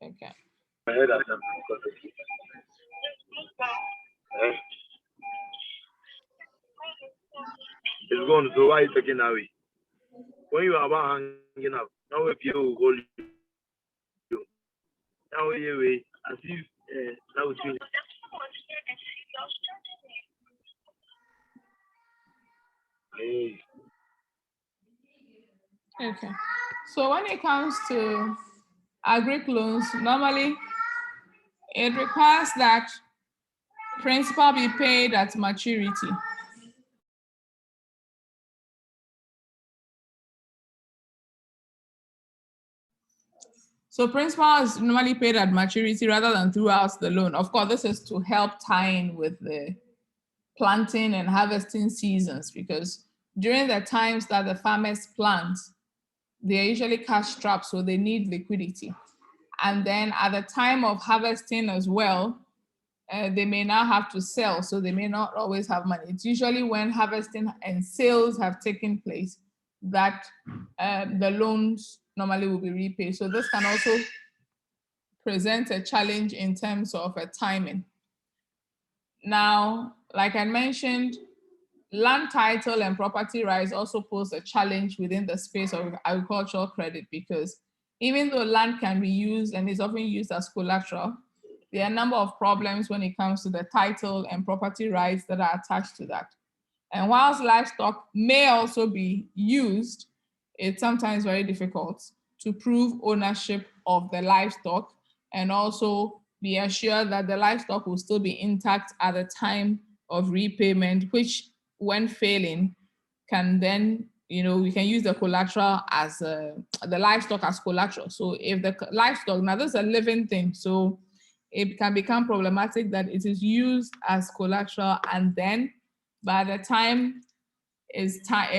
Okay. I heard that. It's gone. So why are you taking away? When you are about hanging up, now if you will call you, now anyway, as if now it's you. Hey, Okay. So when it comes to agri loans, normally it requires that principal be paid at maturity. So principal is normally paid at maturity rather than throughout the loan. Of course, this is to help tie in with the planting and harvesting seasons, because during the times that the farmers plant, they are usually cash strapped, so they need liquidity. And then at the time of harvesting as well, they may now have to sell, so they may not always have money. It's usually when harvesting and sales have taken place that the loans normally will be repaid. So this can also present a challenge in terms of timing. Now, like I mentioned, land title and property rights also pose a challenge within the space of agricultural credit, because even though land can be used and is often used as collateral, there are a number of problems when it comes to the title and property rights that are attached to that. And whilst livestock may also be used, it's sometimes very difficult to prove ownership of the livestock and also be assured that the livestock will still be intact at the time of repayment, which, when failing, can then, we can use the collateral as the livestock as collateral. So if the livestock, now this is a living thing, so it can become problematic that it is used as collateral, and then by the time is time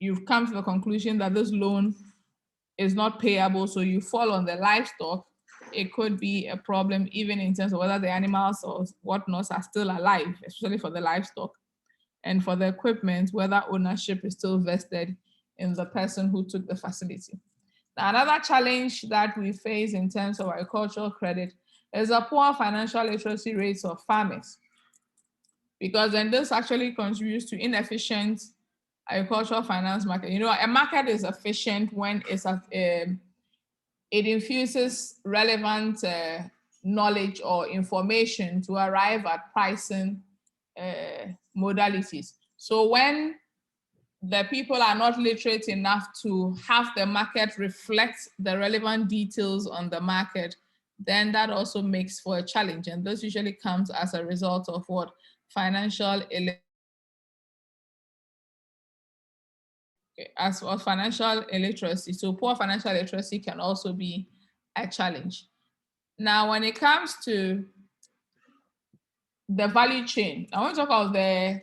you've come to the conclusion that this loan is not payable, so you fall on the livestock, it could be a problem even in terms of whether the animals or whatnot are still alive, especially for the livestock, and for the equipment, whether ownership is still vested in the person who took the facility. Now, another challenge that we face in terms of agricultural credit is a poor financial literacy rates of farmers, because then this actually contributes to inefficient agricultural finance market. A market is efficient when it infuses relevant knowledge or information to arrive at pricing modalities. So when the people are not literate enough to have the market reflect the relevant details on the market, then that also makes for a challenge. And this usually comes as a result of what? Financial illiteracy. As for financial illiteracy, so poor financial literacy can also be a challenge. Now, when it comes to the value chain, I want to talk about a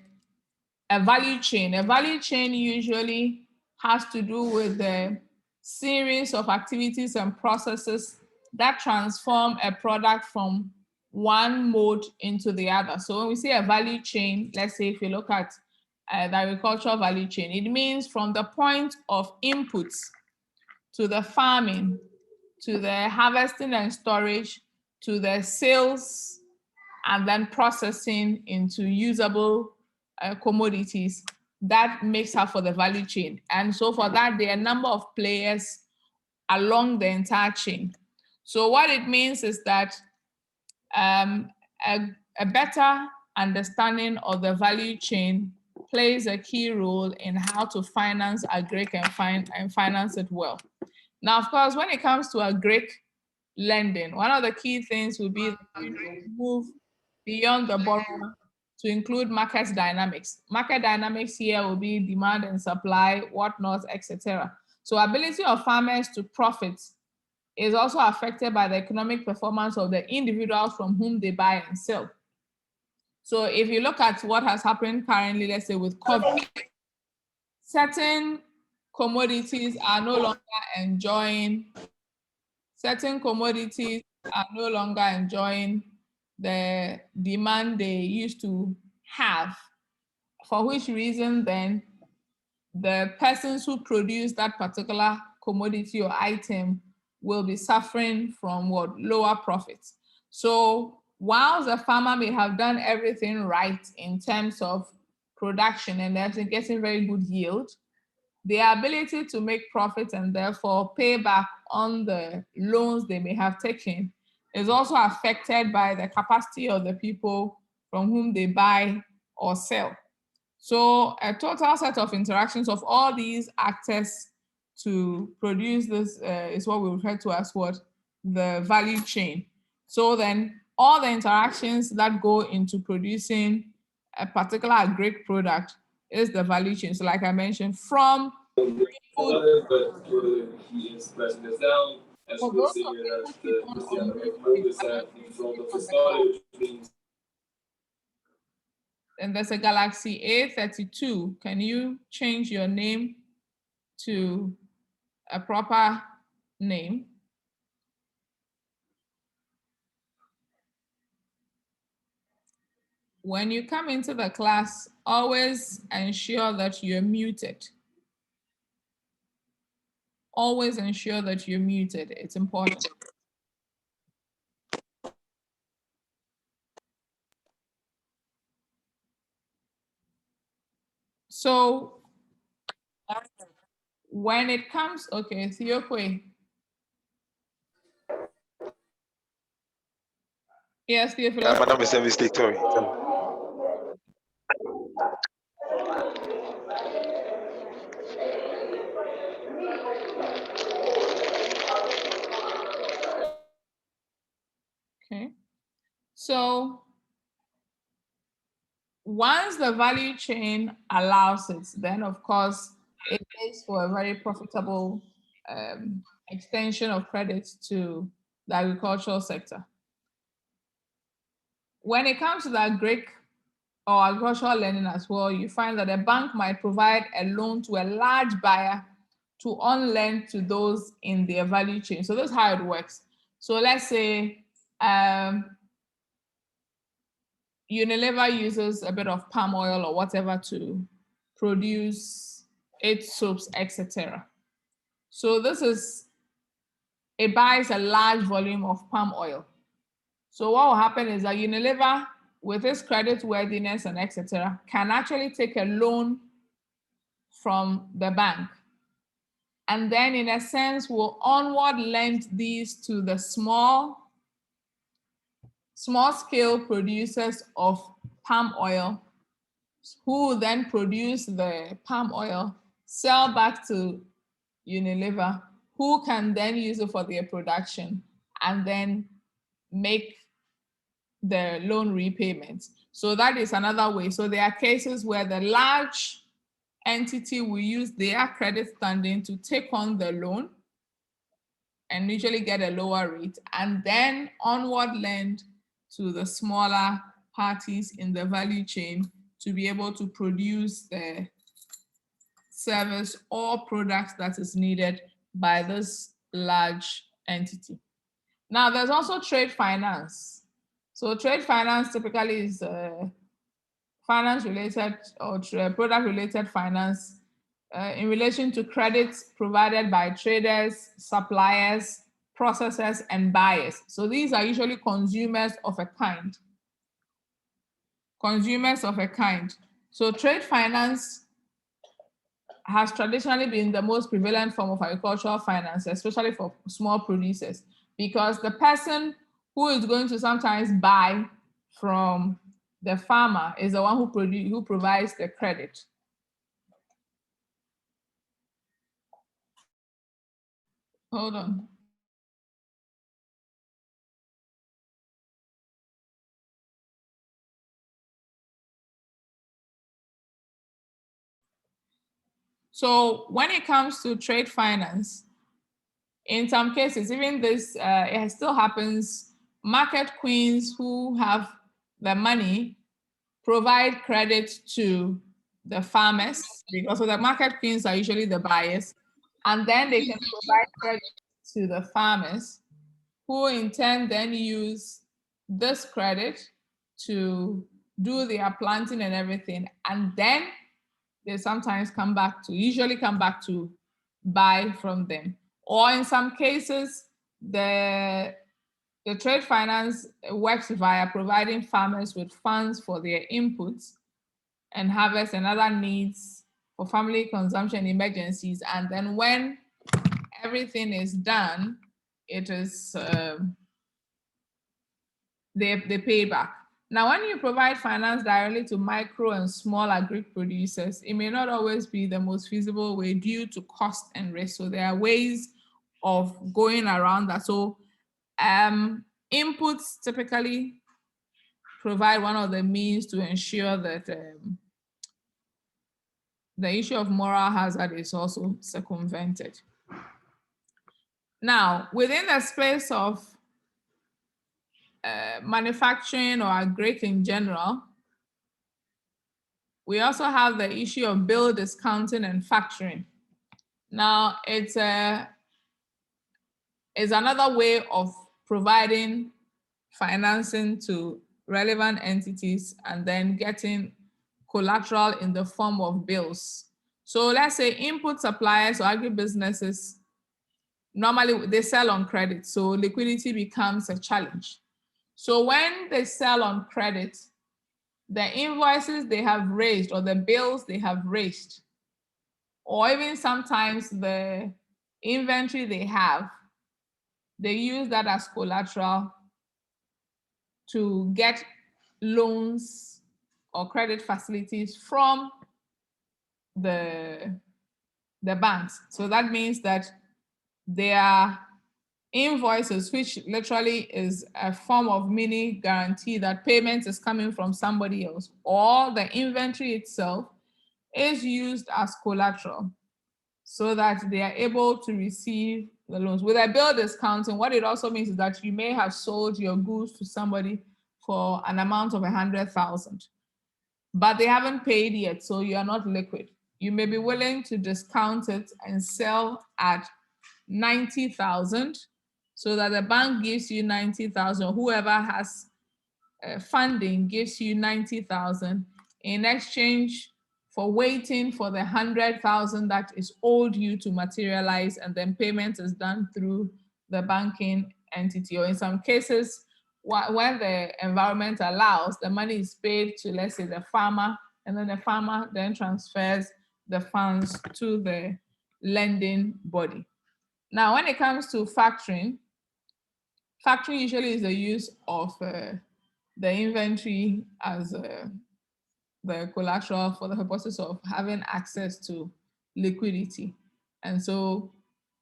value chain. A value chain usually has to do with the series of activities and processes that transform a product from one mode into the other. So when we say a value chain, let's say if you look at the agricultural value chain, it means from the point of inputs to the farming, to the harvesting and storage, to the sales, and then processing into usable commodities. That makes up for the value chain. And so for that, there are a number of players along the entire chain. So what it means is that um, a, a better understanding of the value chain plays a key role in how to finance agric and finance it well. Now, of course, when it comes to agric lending, one of the key things will be to move beyond the borrower to include market dynamics. Market dynamics here will be demand and supply, whatnot, etc. So ability of farmers to profit is also affected by the economic performance of the individuals from whom they buy and sell. So if you look at what has happened currently, let's say with COVID, certain commodities are no longer enjoying certain commodities are no longer enjoying the demand they used to have, for which reason then the persons who produce that particular commodity or item will be suffering from what? Lower profits. So whilst the farmer may have done everything right in terms of production and they're getting very good yield, their ability to make profits and therefore pay back on the loans they may have taken is also affected by the capacity of the people from whom they buy or sell. So a total set of interactions of all these actors to produce this is what we refer to as what? The value chain. So then all the interactions that go into producing a particular agric product is the value chain. So like I mentioned, from food, for those of you who keep on mute, and there's a Galaxy A32. Can you change your name to a proper name? When you come into the class, always ensure that you're muted. Always ensure that you're muted. It's important. So when it comes, okay, Theokwe. Yes, Theophilus. Madam, it's a mistake, sorry. Okay. So once the value chain allows it, then of course it makes for a very profitable extension of credit to the agricultural sector. When it comes to the agric or agricultural lending as well, you find that a bank might provide a loan to a large buyer to on-lend to those in their value chain. So that's how it works. So let's say Unilever uses a bit of palm oil or whatever to produce its soaps, etc. So it buys a large volume of palm oil. So what will happen is that Unilever, with its credit worthiness and etc., can actually take a loan from the bank. And then in a sense, will onward lend these to the small scale producers of palm oil, who then produce the palm oil, sell back to Unilever, who can then use it for their production and then make the loan repayments. So that is another way. So there are cases where the large entity will use their credit standing to take on the loan and usually get a lower rate and then onward lend to the smaller parties in the value chain to be able to produce the service or products that is needed by this large entity. Now, there's also trade finance. So trade finance typically is finance-related or product-related finance in relation to credits provided by traders, suppliers, processors, and buyers. So these are usually consumers of a kind. Consumers of a kind. So trade finance has traditionally been the most prevalent form of agricultural finance, especially for small producers, because the person who is going to sometimes buy from the farmer is the one who provides the credit. Hold on. So when it comes to trade finance, in some cases, even this, it still happens, market queens who have the money provide credit to the farmers, because the market queens are usually the buyers, and then they can provide credit to the farmers, who in turn then use this credit to do their planting and everything, and then they sometimes usually come back to buy from them. Or in some cases, The trade finance works via providing farmers with funds for their inputs and harvest and other needs for family consumption emergencies. And then when everything is done, it is they pay back. Now, when you provide finance directly to micro and small agri producers, it may not always be the most feasible way due to cost and risk. So there are ways of going around that. So inputs typically provide one of the means to ensure that the issue of moral hazard is also circumvented. Now, within the space of manufacturing or agri in general, we also have the issue of bill discounting and factoring. Now, it's another way of providing financing to relevant entities and then getting collateral in the form of bills. So let's say input suppliers or agribusinesses, normally they sell on credit, so liquidity becomes a challenge. So when they sell on credit, the invoices they have raised or the bills they have raised, or even sometimes the inventory they have, they use that as collateral to get loans or credit facilities from the banks. So that means that their invoices, which literally is a form of mini guarantee that payment is coming from somebody else, or the inventory itself is used as collateral so that they are able to receive the loans. With a bill discounting, what it also means is that you may have sold your goods to somebody for an amount of 100,000, but they haven't paid yet, so you are not liquid. You may be willing to discount it and sell at 90,000 so that the bank gives you 90,000. Whoever has funding gives you 90,000 in exchange for waiting for the 100,000 that is owed you to materialize, and then payment is done through the banking entity. Or in some cases, when the environment allows, the money is paid to, let's say, the farmer, and then the farmer then transfers the funds to the lending body. Now, when it comes to factoring usually is the use of the inventory as the collateral for the purposes of having access to liquidity. And so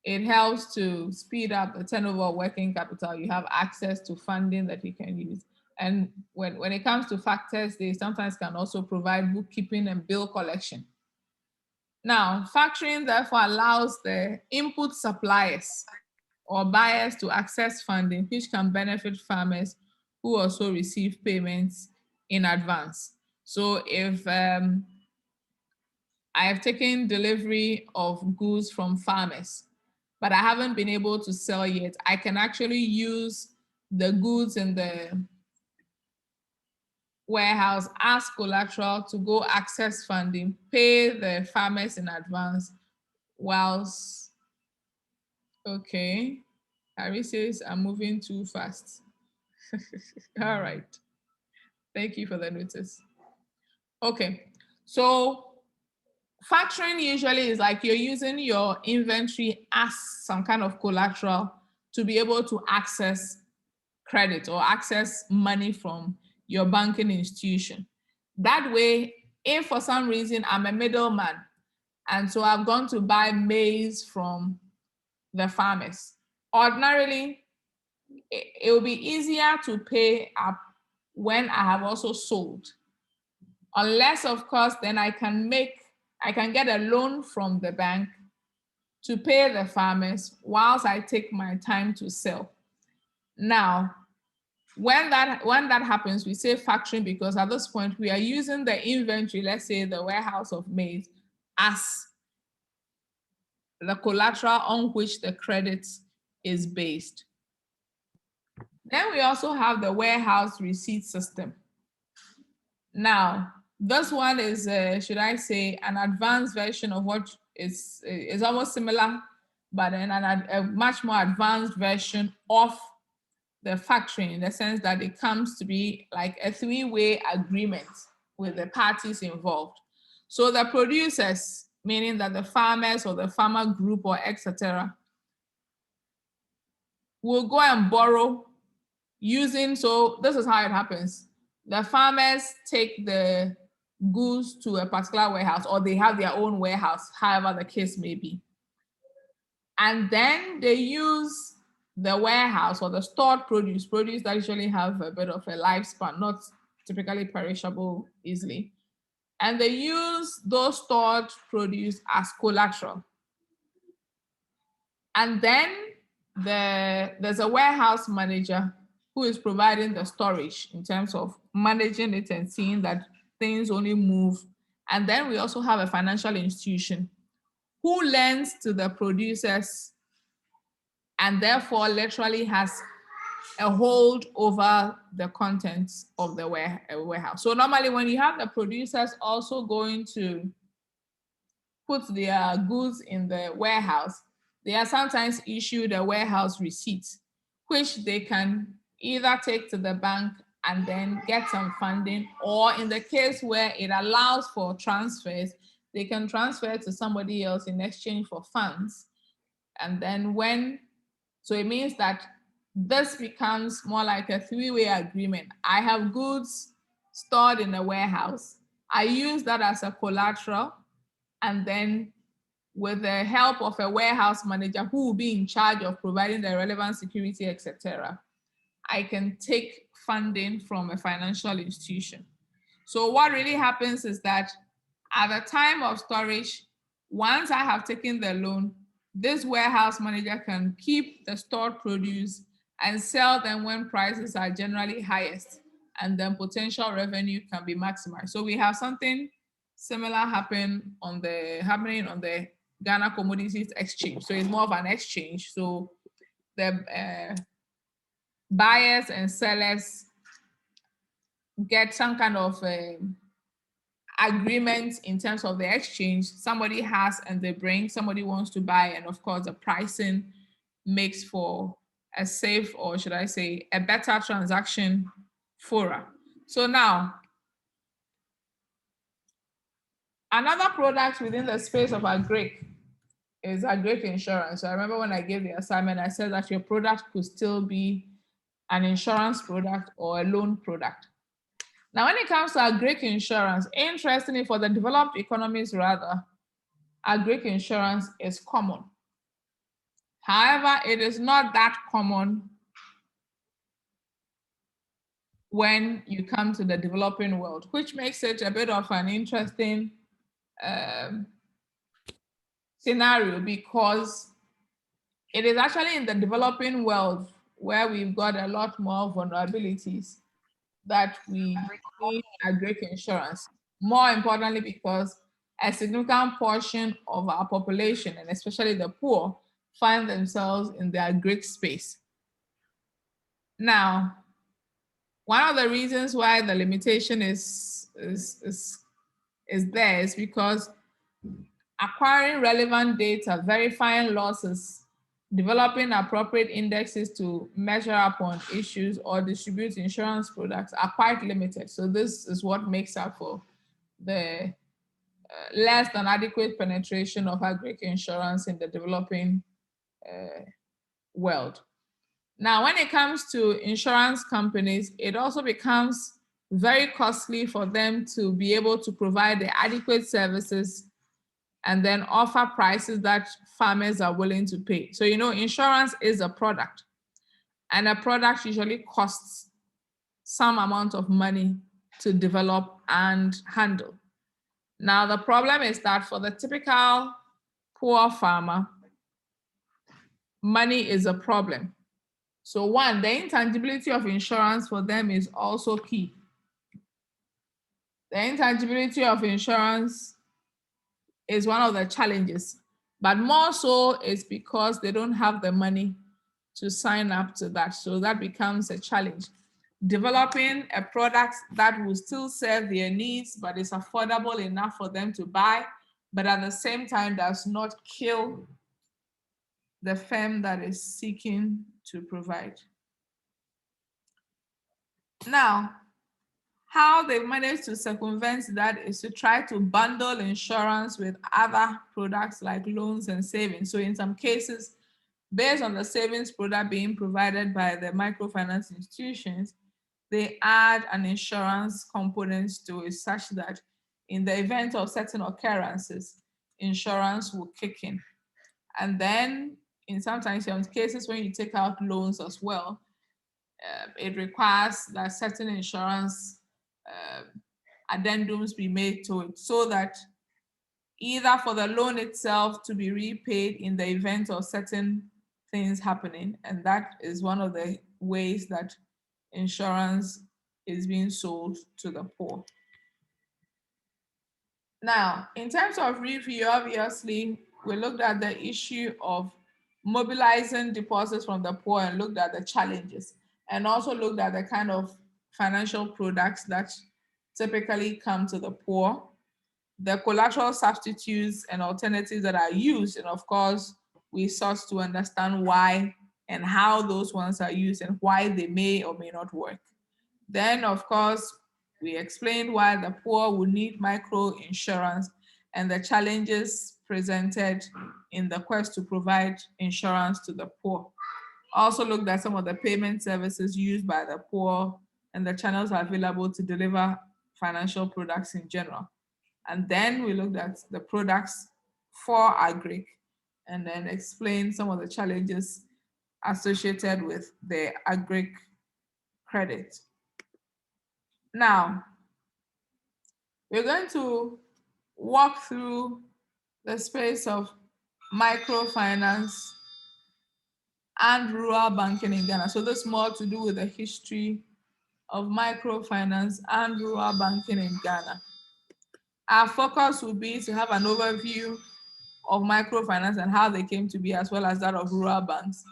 it helps to speed up the turnover of working capital. You have access to funding that you can use. And when it comes to factors, they sometimes can also provide bookkeeping and bill collection. Now, factoring therefore allows the input suppliers or buyers to access funding, which can benefit farmers who also receive payments in advance. So if I have taken delivery of goods from farmers, but I haven't been able to sell yet, I can actually use the goods in the warehouse as collateral to go access funding, pay the farmers in advance, whilst, okay, Harry says I'm moving too fast. All right. Thank you for the notice. Okay. So factoring usually is like you're using your inventory as some kind of collateral to be able to access credit or access money from your banking institution. That way, if for some reason I'm a middleman and so I've gone to buy maize from the farmers, ordinarily it will be easier to pay up when I have also sold. Unless, of course, then I can get a loan from the bank to pay the farmers whilst I take my time to sell. Now, when that happens, we say factoring because at this point we are using the inventory, let's say the warehouse of maize, as the collateral on which the credit is based. Then we also have the warehouse receipt system. Now, this one is, should I say, an advanced version of what is almost similar but then a much more advanced version of the factoring, in the sense that it comes to be like a three-way agreement with the parties involved. So the producers, meaning that the farmers or the farmer group or etc., will go and borrow using, so this is how it happens. The farmers take the goods to a particular warehouse, or they have their own warehouse, however the case may be. And then they use the warehouse or the stored produce that usually have a bit of a lifespan, not typically perishable easily. And they use those stored produce as collateral. And then there's a warehouse manager who is providing the storage in terms of managing it and seeing that things only move. And then we also have a financial institution who lends to the producers and therefore literally has a hold over the contents of the warehouse. So normally when you have the producers also going to put their goods in the warehouse, they are sometimes issued a warehouse receipt, which they can either take to the bank and then get some funding, or in the case where it allows for transfers, they can transfer to somebody else in exchange for funds. And then so it means that this becomes more like a three-way agreement. I have goods stored in a warehouse. I use that as a collateral, and then with the help of a warehouse manager who will be in charge of providing the relevant security, etc., I can take funding from a financial institution. So what really happens is that at the time of storage, once I have taken the loan, this warehouse manager can keep the stored produce and sell them when prices are generally highest, and then potential revenue can be maximized. So we have something similar happening on the Ghana Commodities Exchange. So it's more of an exchange. So the buyers and sellers get some kind of agreement in terms of the exchange. Somebody has and they bring, somebody wants to buy, and of course the pricing makes for a safe, or should I say, a better transaction fora. So now, another product within the space of agric is agric insurance. So I remember when I gave the assignment, I said that your product could still be an insurance product or a loan product. Now, when it comes to agric insurance, interestingly, for the developed economies rather, agric insurance is common. However, it is not that common when you come to the developing world, which makes it a bit of an interesting scenario, because it is actually in the developing world where we've got a lot more vulnerabilities that we need agric insurance. More importantly, because a significant portion of our population, and especially the poor, find themselves in the agric space. Now, one of the reasons why the limitation is there is because acquiring relevant data, verifying losses, developing appropriate indexes to measure upon issues or distribute insurance products are quite limited. So this is what makes up for the less than adequate penetration of agric insurance in the developing world. Now, when it comes to insurance companies, it also becomes very costly for them to be able to provide the adequate services and then offer prices that farmers are willing to pay. So, you know, insurance is a product, and a product usually costs some amount of money to develop and handle. Now, the problem is that for the typical poor farmer, money is a problem. So one, the intangibility of insurance for them is also key. The intangibility of insurance is one of the challenges, but more so is because they don't have the money to sign up to that. So that becomes a challenge. Developing a product that will still serve their needs, but is affordable enough for them to buy, but at the same time does not kill the firm that is seeking to provide. Now, how they manage to circumvent that is to try to bundle insurance with other products like loans and savings. So in some cases, based on the savings product being provided by the microfinance institutions, they add an insurance component to it such that in the event of certain occurrences, insurance will kick in. And then in sometimes some cases when you take out loans as well, it requires that certain insurance addendums be made to it so that either for the loan itself to be repaid in the event of certain things happening, and that is one of the ways that insurance is being sold to the poor. Now, in terms of review, obviously, we looked at the issue of mobilizing deposits from the poor and looked at the challenges, and also looked at the kind of financial products that typically come to the poor, the collateral substitutes and alternatives that are used, and of course, we sought to understand why and how those ones are used and why they may or may not work. Then, of course, we explained why the poor would need micro insurance and the challenges presented in the quest to provide insurance to the poor. Also looked at some of the payment services used by the poor and the channels available to deliver financial products in general. And then we looked at the products for agric and then explained some of the challenges associated with the agric credit. Now, we're going to walk through the space of microfinance and rural banking in Ghana. So this is more to do with the history of microfinance and rural banking in Ghana. Our focus will be to have an overview of microfinance and how they came to be, as well as that of rural banks.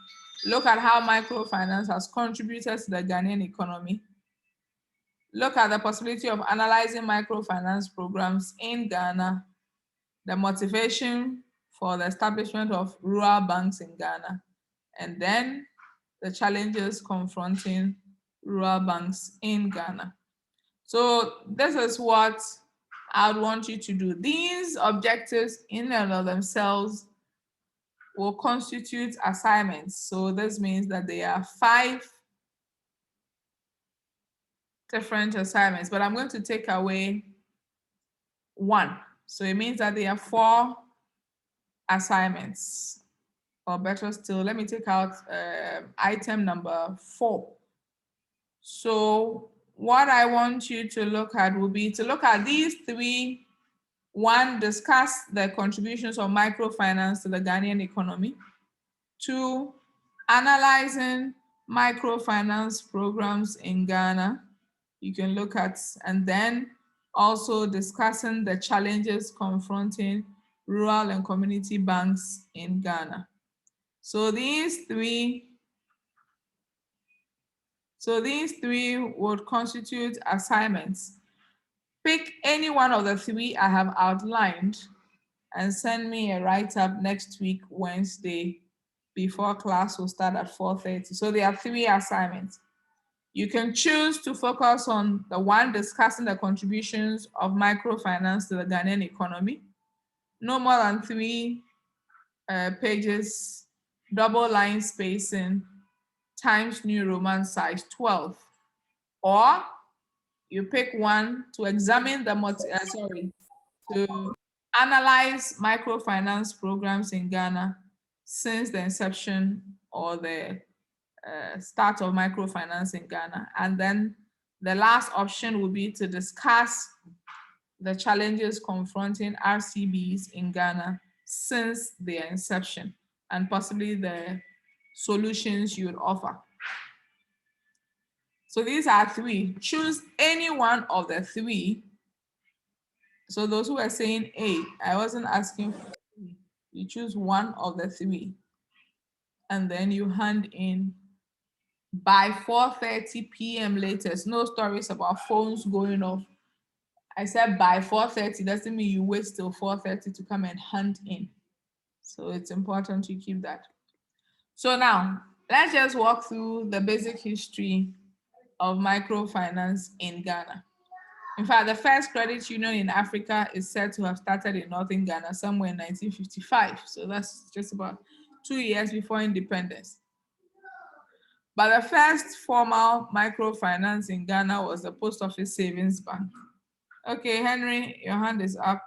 Look at how microfinance has contributed to the Ghanaian economy. Look at the possibility of analyzing microfinance programs in Ghana, the motivation for the establishment of rural banks in Ghana, and then the challenges confronting rural banks in Ghana. So this is what I would want you to do. These objectives in and of themselves will constitute assignments. So this means that there are 5 different assignments, but I'm going to take away 1. So it means that there are 4 assignments. Or better still, let me take out item number 4. So what I want you to look at will be to look at these 3. 1, discuss the contributions of microfinance to the Ghanaian economy. 2, analyzing microfinance programs in Ghana. You can look at, and then also discussing the challenges confronting rural and community banks in Ghana. So these three would constitute assignments. Pick any one of the 3 I have outlined and send me a write-up next week, Wednesday, before class will start at 4:30. So there are 3 assignments. You can choose to focus on the one discussing the contributions of microfinance to the Ghanaian economy. No more than 3 pages, double line spacing, Times New Roman size 12. Or you pick one to examine the to analyze microfinance programs in Ghana since the inception or the start of microfinance in Ghana. And then the last option would be to discuss the challenges confronting RCBs in Ghana since their inception and possibly the solutions you would offer. So these are 3. Choose any one of the 3. So those who are saying A, I wasn't asking for 3. You choose one of the 3 and then you hand in by 4:30 p.m. latest. No stories about phones going off. I said by 4:30 doesn't mean you wait till 4:30 to come and hand in. So it's important to keep that. So now, let's just walk through the basic history of microfinance in Ghana. In fact, the first credit union in Africa is said to have started in northern Ghana somewhere in 1955. So that's just about 2 years before independence. But the first formal microfinance in Ghana was the Post Office Savings Bank. Okay, Henry, your hand is up.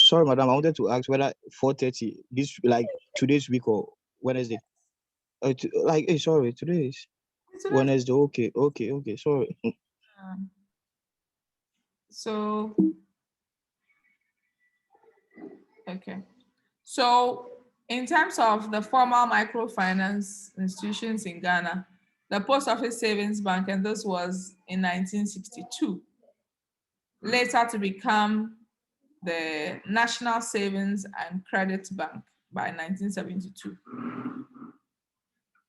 Sorry, madam. I wanted to ask whether 4:30 this like today's week or Wednesday. Hey, sorry, today is Wednesday. Okay. Sorry. So, okay. So, in terms of the formal microfinance institutions in Ghana, the Post Office Savings Bank, and this was in 1962, later to become the National Savings and Credit Bank by 1972.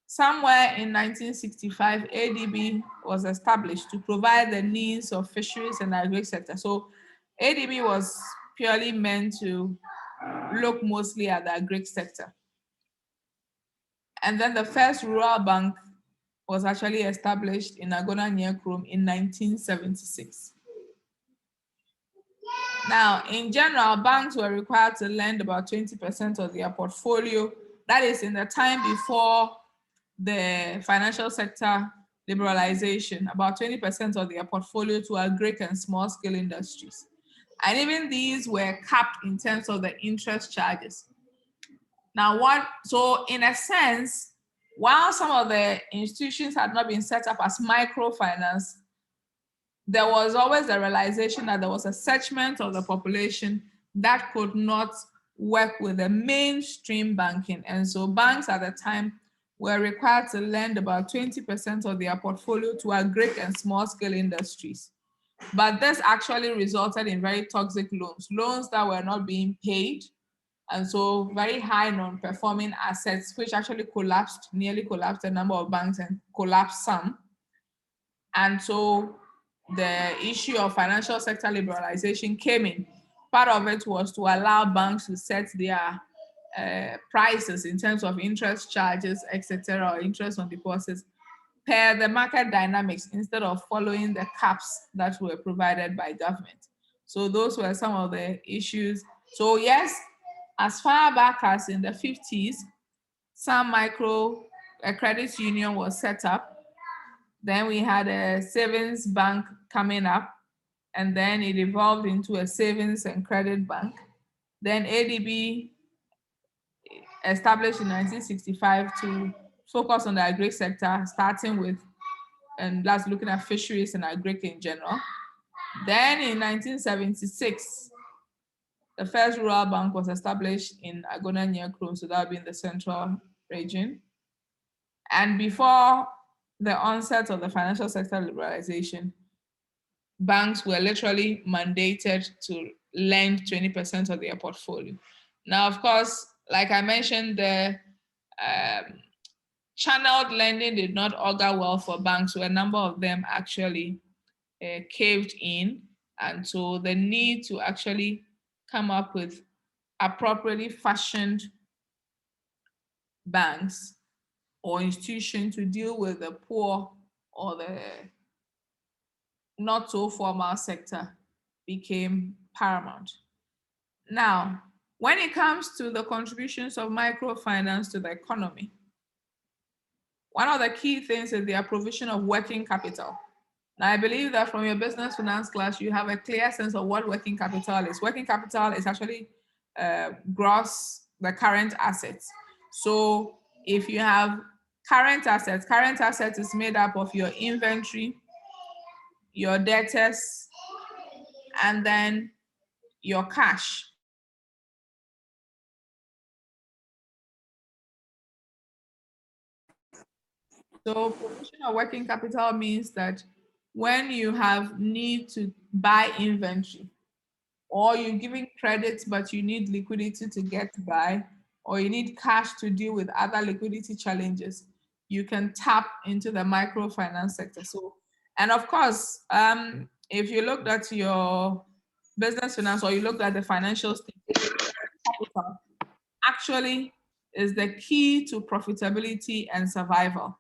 Somewhere in 1965, ADB was established to provide the needs of fisheries and agri sector. So ADB was purely meant to look mostly at the agri sector. And then the first rural bank was actually established in Agona near Chrome in 1976. Now, in general, banks were required to lend about 20% of their portfolio. That is in the time before the financial sector liberalization, about 20% of their portfolio to agri and small scale industries. And even these were capped in terms of the interest charges. Now, so in a sense, while some of the institutions had not been set up as microfinance, there was always the realization that there was a segment of the population that could not work with the mainstream banking. And so banks at the time were required to lend about 20% of their portfolio to agri and small scale industries. But this actually resulted in very toxic loans that were not being paid. And so very high non-performing assets, which actually nearly collapsed a number of banks and collapsed some. And so the issue of financial sector liberalization came in. Part of it was to allow banks to set their prices in terms of interest charges, etc., or interest on deposits per the market dynamics instead of following the caps that were provided by government. So those were some of the issues. So yes, as far back as in the 50s, some micro credit union was set up. Then we had a savings bank coming up, and then it evolved into a savings and credit bank. Then ADB established in 1965 to focus on the agri sector, starting with, and that's looking at fisheries and agri in general. Then in 1976, the first rural bank was established in Agona near Chrome, so that would be in the central region. And before the onset of the financial sector liberalization, banks were literally mandated to lend 20% of their portfolio. Now, of course, like I mentioned, the channeled lending did not augur well for banks, so a number of them actually caved in. And so the need to actually come up with appropriately fashioned banks or institutions to deal with the poor or the not so formal sector became paramount. Now, when it comes to the contributions of microfinance to the economy, one of the key things is their provision of working capital. Now, I believe that from your business finance class, you have a clear sense of what working capital is. Working capital is actually gross, the current assets. So if you have current assets is made up of your inventory, your debtors, and then your cash. So provision of working capital means that when you have need to buy inventory, or you're giving credit but you need liquidity to get by, or you need cash to deal with other liquidity challenges, you can tap into the microfinance sector. So, and of course, if you looked at business finance, or you look at the financial statement, capital actually is the key to profitability and survival,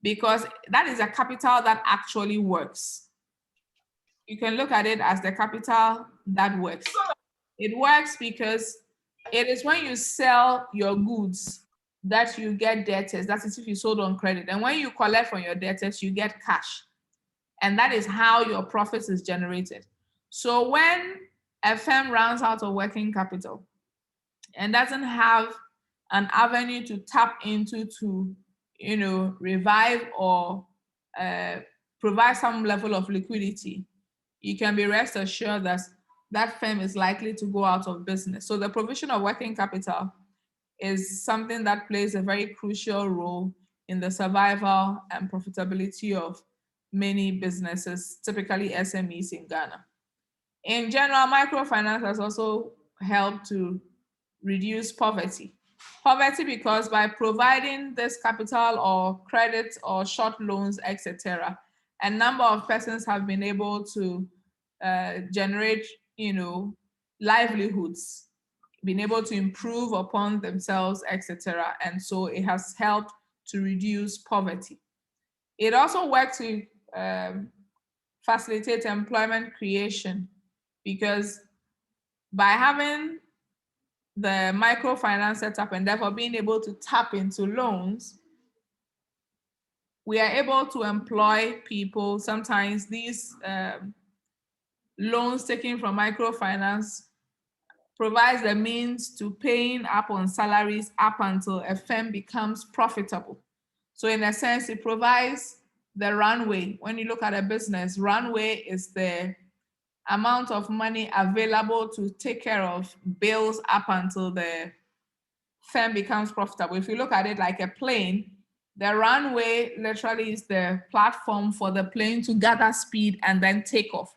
because that is a capital that actually works. You can look at it as the capital that works. It works because it is when you sell your goods that you get debtors. That is if you sold on credit. And when you collect from your debtors, you get cash. And that is how your profits is generated. So when a firm runs out of working capital and doesn't have an avenue to tap into to, revive or provide some level of liquidity, you can be rest assured that that firm is likely to go out of business. So the provision of working capital is something that plays a very crucial role in the survival and profitability of many businesses, typically SMEs in Ghana. In general, microfinance has also helped to reduce poverty. Poverty because by providing this capital or credit or short loans, etc., a number of persons have been able to generate, livelihoods, been able to improve upon themselves, etc. And so it has helped to reduce poverty. It also works to facilitate employment creation, because by having the microfinance setup and therefore being able to tap into loans, we are able to employ people. Sometimes these loans taken from microfinance provides the means to paying up on salaries up until a firm becomes profitable. So in a sense, it provides the runway. When you look at a business, runway is the amount of money available to take care of bills up until the firm becomes profitable. If you look at it like a plane, the runway literally is the platform for the plane to gather speed and then take off.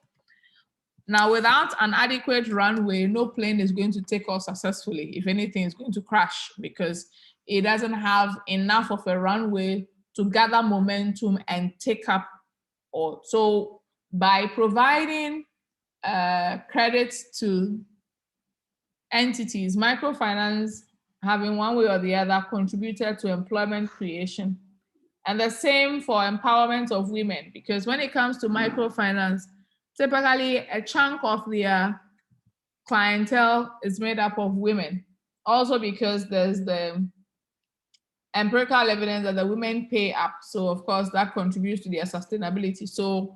Now, without an adequate runway, no plane is going to take off successfully. If anything, it's going to crash because it doesn't have enough of a runway to gather momentum and take up. So by providing credits to entities, microfinance, having one way or the other, contributed to employment creation. And the same for empowerment of women, because when it comes to microfinance, typically a chunk of their clientele is made up of women. Also because there's the empirical evidence that the women pay up. So of course that contributes to their sustainability. So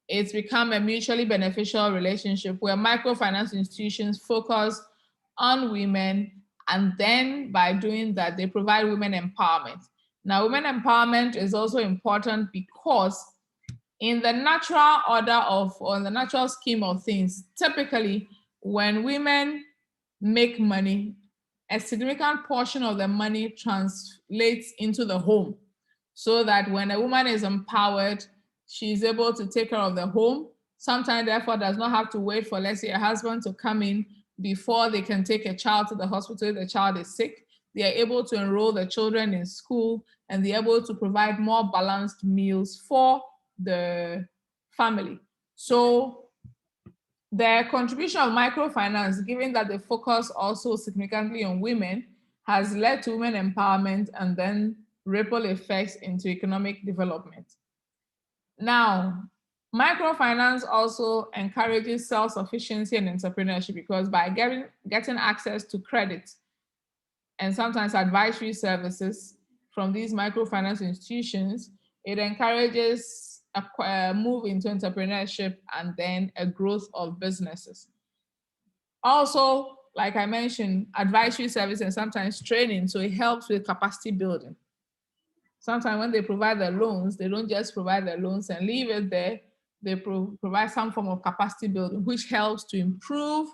it's become a mutually beneficial relationship where microfinance institutions focus on women, and then by doing that, they provide women empowerment. Now, women empowerment is also important because in the natural order of, or in the natural scheme of things, typically when women make money, a significant portion of the money translates into the home, so that when a woman is empowered, she's able to take care of the home. Sometimes, therefore, does not have to wait for, let's say, a husband to come in before they can take a child to the hospital if the child is sick. They are able to enroll the children in school, and they're able to provide more balanced meals for the family. So the contribution of microfinance, given that they focus also significantly on women, has led to women empowerment and then ripple effects into economic development. Now, microfinance also encourages self-sufficiency and entrepreneurship, because by getting access to credit and sometimes advisory services from these microfinance institutions, it encourages a move into entrepreneurship and then a growth of businesses. Also, like I mentioned, advisory service and sometimes training, so it helps with capacity building. Sometimes when they provide the loans, they don't just provide the loans and leave it there. They provide some form of capacity building, which helps to improve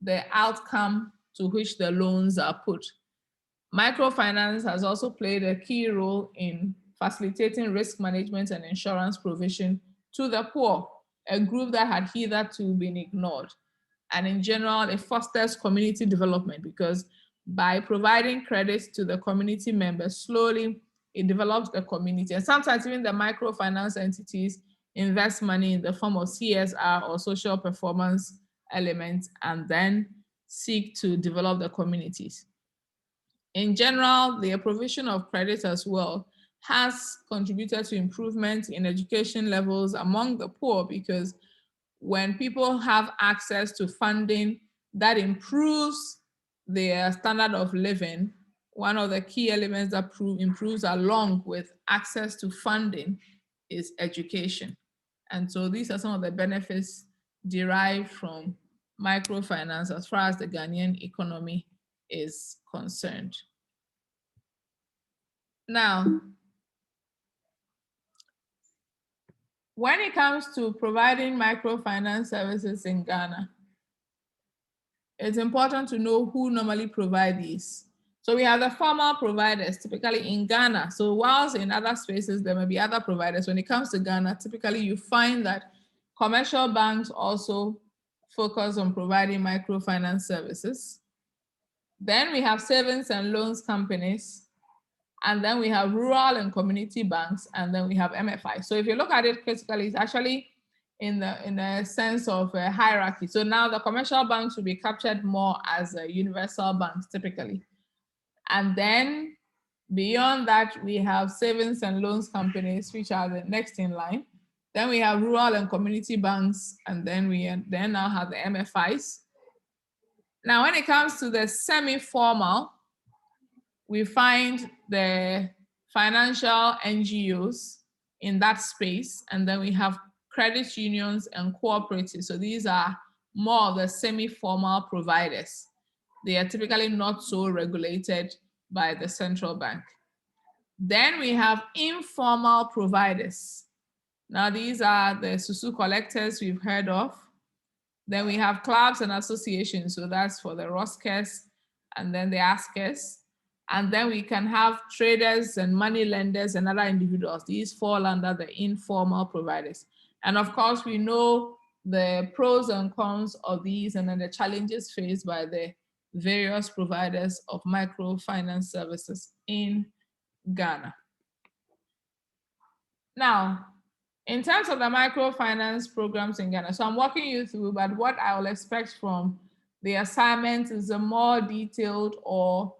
the outcome to which the loans are put. Microfinance has also played a key role in facilitating risk management and insurance provision to the poor, a group that had hitherto been ignored. And in general, it fosters community development, because by providing credits to the community members, slowly it develops the community. And sometimes even the microfinance entities invest money in the form of CSR or social performance element and then seek to develop the communities. In general, the provision of credit as well has contributed to improvement in education levels among the poor, because when people have access to funding that improves their standard of living, one of the key elements that improves along with access to funding is education. And so these are some of the benefits derived from microfinance as far as the Ghanaian economy is concerned. Now, when it comes to providing microfinance services in Ghana, it's important to know who normally provide these. So we have the formal providers, typically in Ghana. So whilst in other spaces, there may be other providers, when it comes to Ghana, typically you find that commercial banks also focus on providing microfinance services. Then we have savings and loans companies, and then we have rural and community banks, and then we have MFI. So if you look at it critically, it's actually in the sense of a hierarchy. So now the commercial banks will be captured more as universal banks typically. And then beyond that, we have savings and loans companies, which are the next in line. Then we have rural and community banks, and then we then now have the MFIs. Now, when it comes to the semi-formal, we find the financial NGOs in that space, and then we have credit unions and cooperatives. So these are more of the semi-formal providers. They are typically not so regulated by the central bank. Then we have informal providers. Now these are the Susu collectors we've heard of. Then we have clubs and associations. So that's for the Roskers and then the Askers. And then we can have traders and money lenders and other individuals. These fall under the informal providers. And of course, we know the pros and cons of these and then the challenges faced by the various providers of microfinance services in Ghana. Now, in terms of the microfinance programs in Ghana, so I'm walking you through, but what I will expect from the assignment is a more detailed or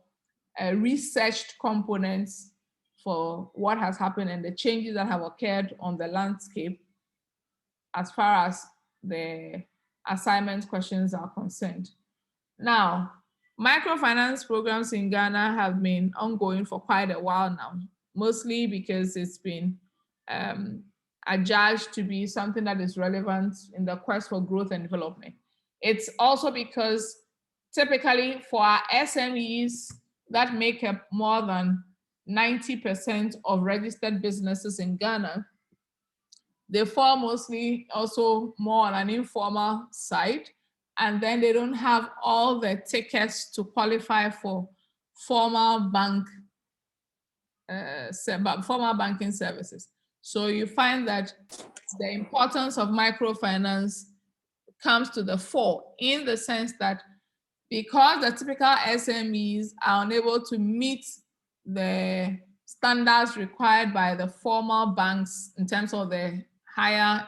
researched components for what has happened and the changes that have occurred on the landscape as far as the assignment questions are concerned. Now, microfinance programs in Ghana have been ongoing for quite a while now, mostly because it's been adjudged to be something that is relevant in the quest for growth and development. It's also because typically for our SMEs that make up more than 90% of registered businesses in Ghana, they fall mostly also more on an informal side, and then they don't have all the tickets to qualify for formal banking services. So you find that the importance of microfinance comes to the fore in the sense that because the typical SMEs are unable to meet the standards required by the formal banks in terms of the higher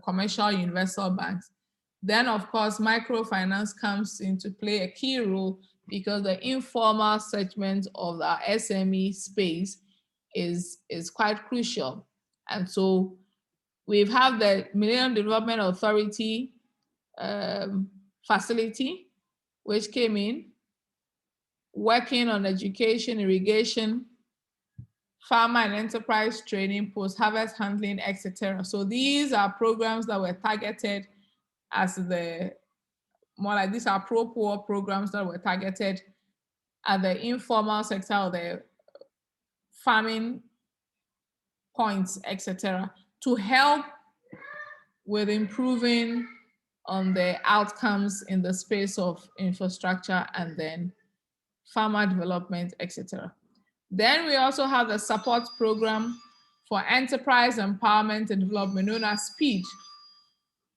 commercial universal banks, then of course microfinance comes into play a key role because the informal segment of the SME space is quite crucial. And so we've had the Millennium Development Authority facility, which came in, working on education, irrigation, farmer and enterprise training, post-harvest handling, etc. So these are programs that were targeted as these are pro-poor programs that were targeted at the informal sector of the farming points, etc., to help with improving on the outcomes in the space of infrastructure and then farmer development, etc. Then we also have the support program for enterprise empowerment and development known as SPEED.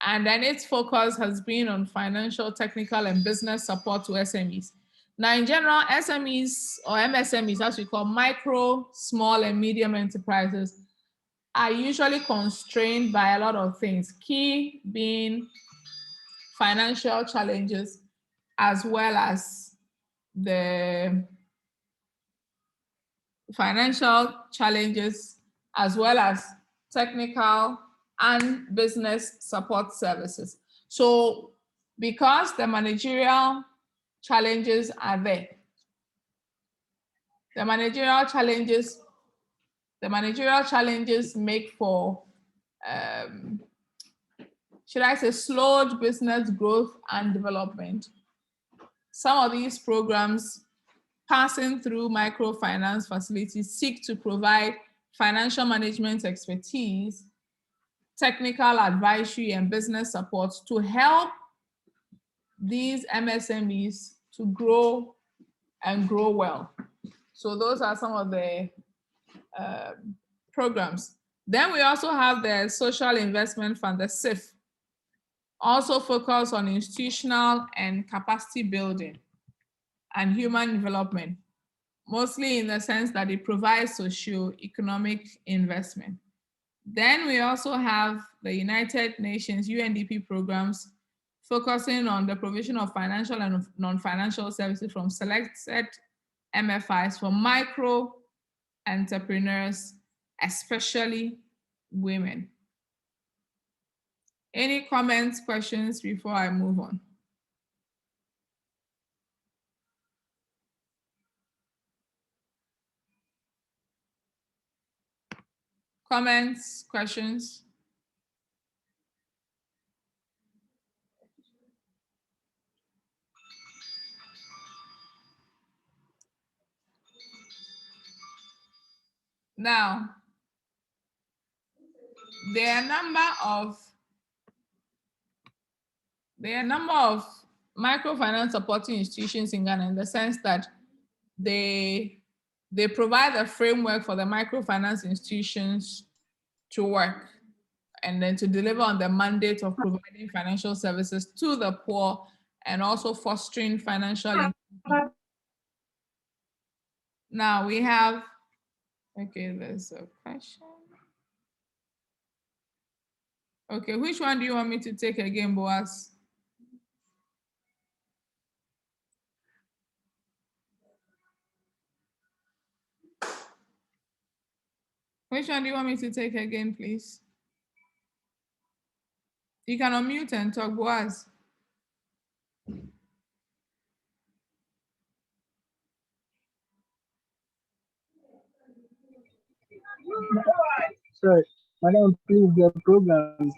And then its focus has been on financial, technical, and business support to SMEs. Now, in general, SMEs or MSMEs, as we call micro, small, and medium enterprises, are usually constrained by a lot of things, key being financial challenges as well as the technical and business support services. So because the managerial challenges are there, the managerial challenges make for, should I say, slowed business growth and development. Some of these programs passing through microfinance facilities seek to provide financial management expertise, technical advisory, and business support to help these MSMEs to grow and grow well. So those are some of the programs. Then we also have the Social Investment Fund, the SIF, also focus on institutional and capacity building and human development, mostly in the sense that it provides socio-economic investment. Then we also have the United Nations UNDP programs focusing on the provision of financial and non-financial services from selected MFIs for micro entrepreneurs, especially women. Any comments, questions before I move on? Comments, questions? Now, there are a number of microfinance supporting institutions in Ghana in the sense that they provide a framework for the microfinance institutions to work and then to deliver on the mandate of providing financial services to the poor and also fostering financial inclusion. Now we have, okay, there's a question. Okay, which one do you want me to take again, Boaz? Which one do you want me to take again, please? You can unmute and talk, Boaz. Sorry, madam, please, the program.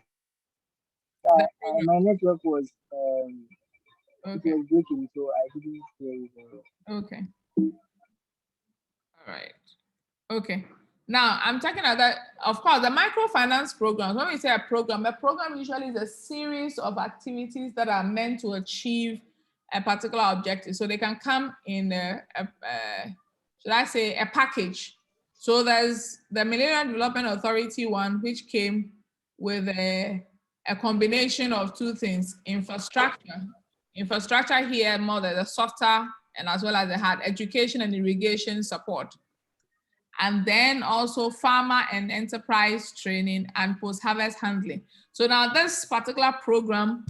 My network was okay. It was breaking, so I didn't hear it. Okay. All right. Okay. Now I'm talking about that. Of course, the microfinance programs. When we say a program usually is a series of activities that are meant to achieve a particular objective. So they can come in should I say a package. So there's the Millennium Development Authority one, which came with a combination of two things: infrastructure here, more than the softer and as well as the hard, education and irrigation support. And then also farmer and enterprise training and post-harvest handling. So now this particular program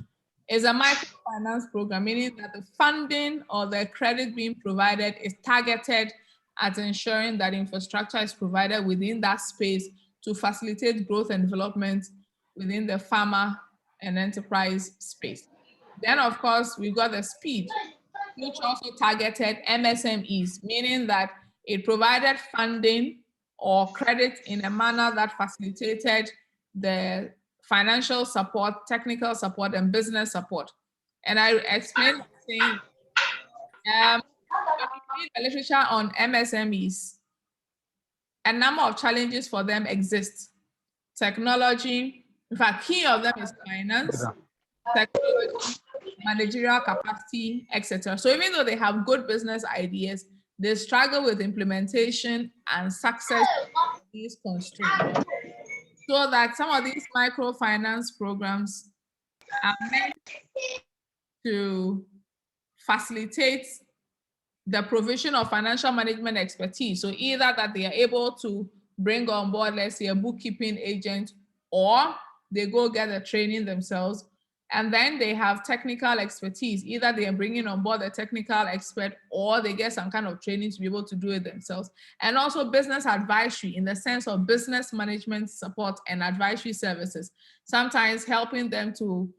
is a microfinance program, meaning that the funding or the credit being provided is targeted at ensuring that infrastructure is provided within that space to facilitate growth and development within the farmer and enterprise space. Then of course, we've got the speed, which also targeted MSMEs, meaning that it provided funding or credit in a manner that facilitated the financial support, technical support, and business support. And I explained saying, if you read the literature on MSMEs, a number of challenges for them exist. Technology, in fact, key of them is finance, technology, managerial capacity, etc. So even though they have good business ideas, they struggle with implementation and success of these constraints. So that some of these microfinance programs are meant to facilitate the provision of financial management expertise. So either that they are able to bring on board, let's say, a bookkeeping agent, or they go get the training themselves, And then they have technical expertise. Either they are bringing on board a technical expert or they get some kind of training to be able to do it themselves. And also business advisory in the sense of business management support and advisory services, sometimes helping them to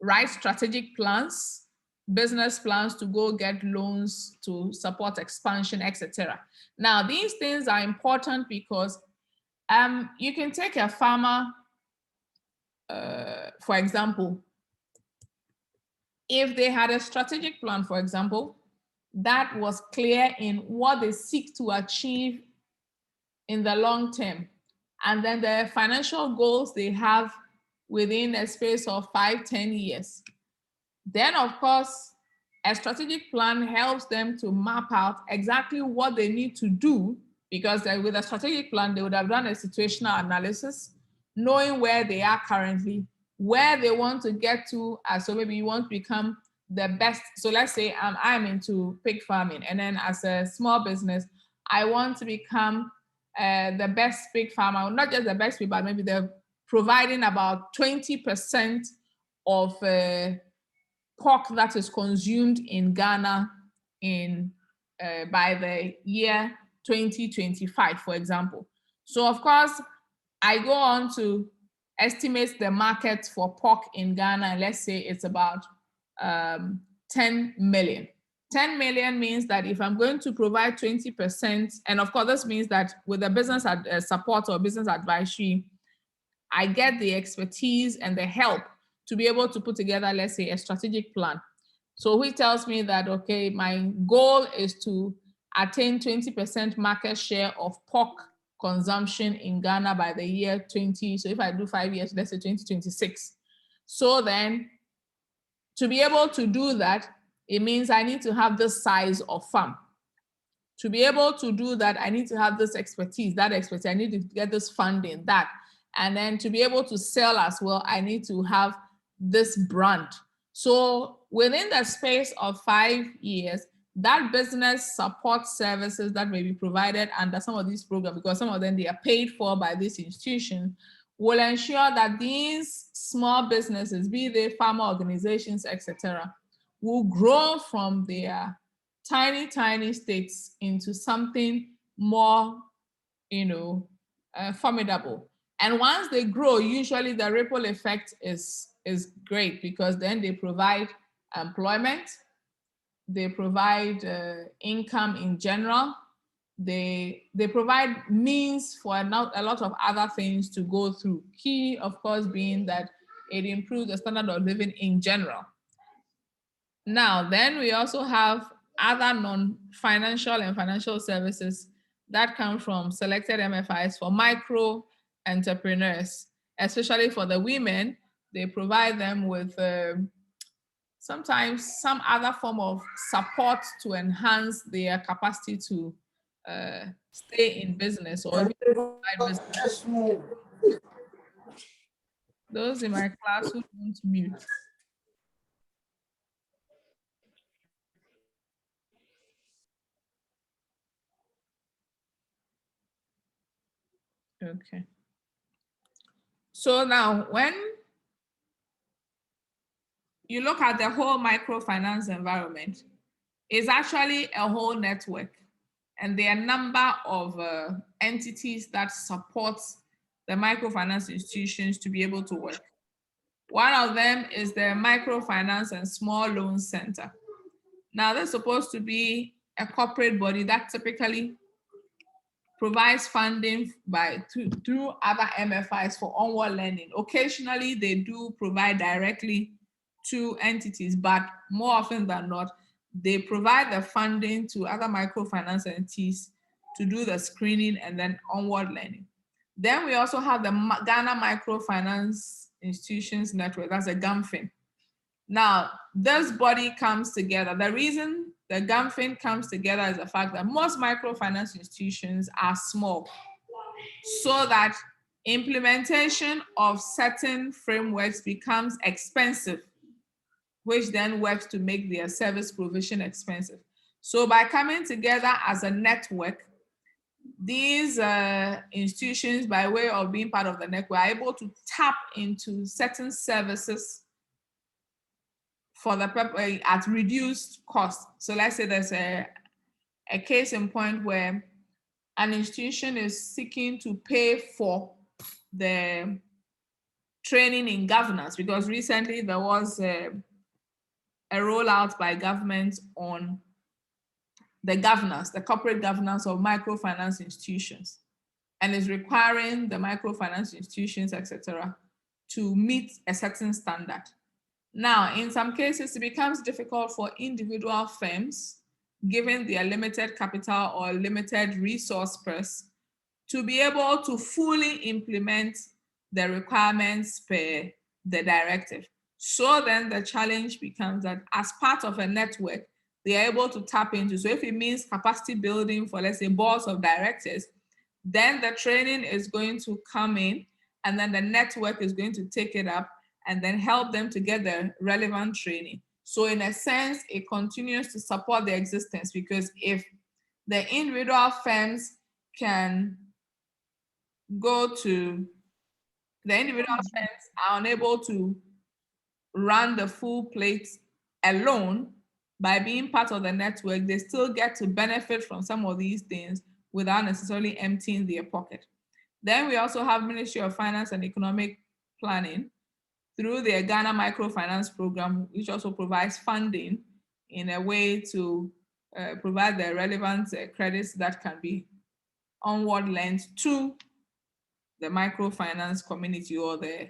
write strategic plans, business plans to go get loans to support expansion, etc. Now, these things are important because you can take a farmer, for example, if they had a strategic plan, for example, that was clear in what they seek to achieve in the long term, and then the financial goals they have within a space of 5-10 years, then of course, a strategic plan helps them to map out exactly what they need to do, because with a strategic plan, they would have done a situational analysis, knowing where they are currently, where they want to get to. So maybe you want to become the best. So let's say I'm into pig farming, and then as a small business, I want to become the best pig farmer, not just the best pig, but maybe they're providing about 20% of pork that is consumed in Ghana by the year 2025, for example. So of course, I go on to estimate the market for pork in Ghana, and let's say it's about 10 million. 10 million means that if I'm going to provide 20%, and of course, this means that with the business support or business advisory, I get the expertise and the help to be able to put together, let's say, a strategic plan. So which tells me that, okay, my goal is to attain 20% market share of pork consumption in Ghana by the year 20. So if I do 5 years, let's say 2026. So then to be able to do that, it means I need to have this size of farm. To be able to do that, I need to have this expertise, that expertise. I need to get this funding, that. And then to be able to sell as well, I need to have this brand. So within the space of 5 years, that business support services that may be provided under some of these programs, because some of them they are paid for by this institution, will ensure that these small businesses, be they farmer organizations, etc., will grow from their tiny states into something more, formidable. And once they grow, usually the ripple effect is great, because then they provide employment, they provide income in general, they provide means for a lot of other things to go through. Key, of course, being that it improves the standard of living in general. Now, then we also have other non-financial and financial services that come from selected MFIs for micro entrepreneurs, especially for the women. They provide them with sometimes some other form of support to enhance their capacity to stay in business or even provide business. Those in my class who don't mute. Okay. So now when you look at the whole microfinance environment, it's actually a whole network. And there are a number of entities that support the microfinance institutions to be able to work. One of them is the Microfinance and Small Loan Center. Now, they're supposed to be a corporate body that typically provides funding through other MFIs for onward learning. Occasionally, they do provide directly to entities, but more often than not, they provide the funding to other microfinance entities to do the screening and then onward learning. Then we also have the Ghana Microfinance Institutions Network, that's a GAMFIN. Now, this body comes together. The reason the GAMFIN comes together is the fact that most microfinance institutions are small, so that implementation of certain frameworks becomes expensive, which then works to make their service provision expensive. So by coming together as a network, these institutions, by way of being part of the network, are able to tap into certain services for the at reduced cost. So let's say there's a case in point where an institution is seeking to pay for the training in governance, because recently there was a rollout by government on the governance, the corporate governance of microfinance institutions, and is requiring the microfinance institutions, etc., to meet a certain standard. Now, in some cases, it becomes difficult for individual firms, given their limited capital or limited resource purse, to be able to fully implement the requirements per the directive. So then the challenge becomes that as part of a network, they are able to tap into. So if it means capacity building for, let's say, boards of directors, then the training is going to come in, and then the network is going to take it up and then help them to get the relevant training. So in a sense, it continues to support the existence, because if the individual firms can go to, the individual firms are unable to run the full plate alone, by being part of the network, they still get to benefit from some of these things without necessarily emptying their pocket. Then we also have Ministry of Finance and Economic Planning through their Ghana Microfinance Program, which also provides funding in a way to provide the relevant credits that can be onward lent to the microfinance community or the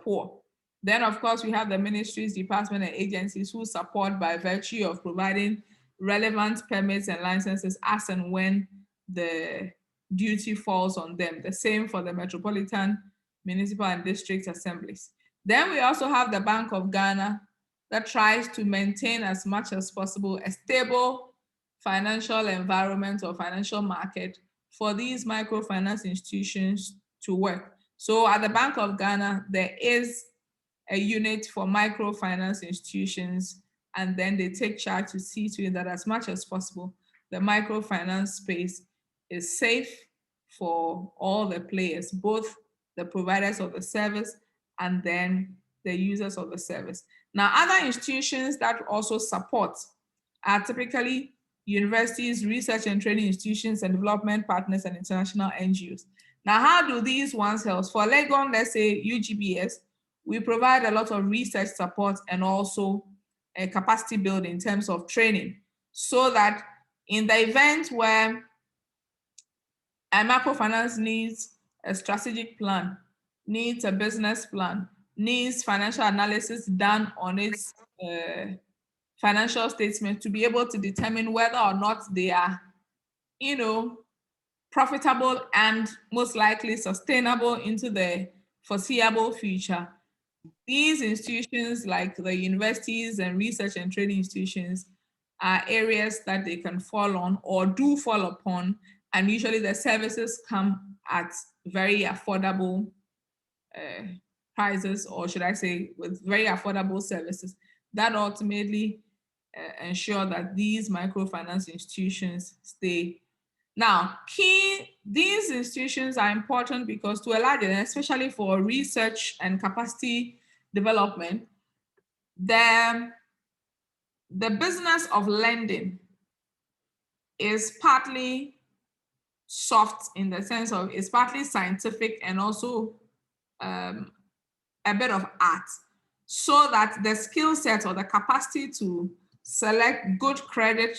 poor. Then, of course, we have the ministries, departments, and agencies who support by virtue of providing relevant permits and licenses as and when the duty falls on them. The same for the metropolitan, municipal, and district assemblies. Then we also have the Bank of Ghana that tries to maintain as much as possible a stable financial environment or financial market for these microfinance institutions to work. So at the Bank of Ghana, there is a unit for microfinance institutions, and then they take charge to see to it that as much as possible, the microfinance space is safe for all the players, both the providers of the service and then the users of the service. Now, other institutions that also support are typically universities, research and training institutions, and development partners and international NGOs. Now, how do these ones help? For Legon, let's say UGBS, we provide a lot of research support and also a capacity building in terms of training, so that in the event where a microfinance needs a strategic plan, needs a business plan, needs financial analysis done on its financial statement to be able to determine whether or not they are, profitable and most likely sustainable into the foreseeable future. These institutions, like the universities and research and training institutions, are areas that they can fall on or do fall upon, and usually the services come at very affordable prices, or should I say with very affordable services that ultimately ensure that these microfinance institutions stay. Now, these institutions are important because to a large extent, especially for research and capacity development, the business of lending is partly soft in the sense of it's partly scientific and also a bit of art, so that the skill set or the capacity to select good credit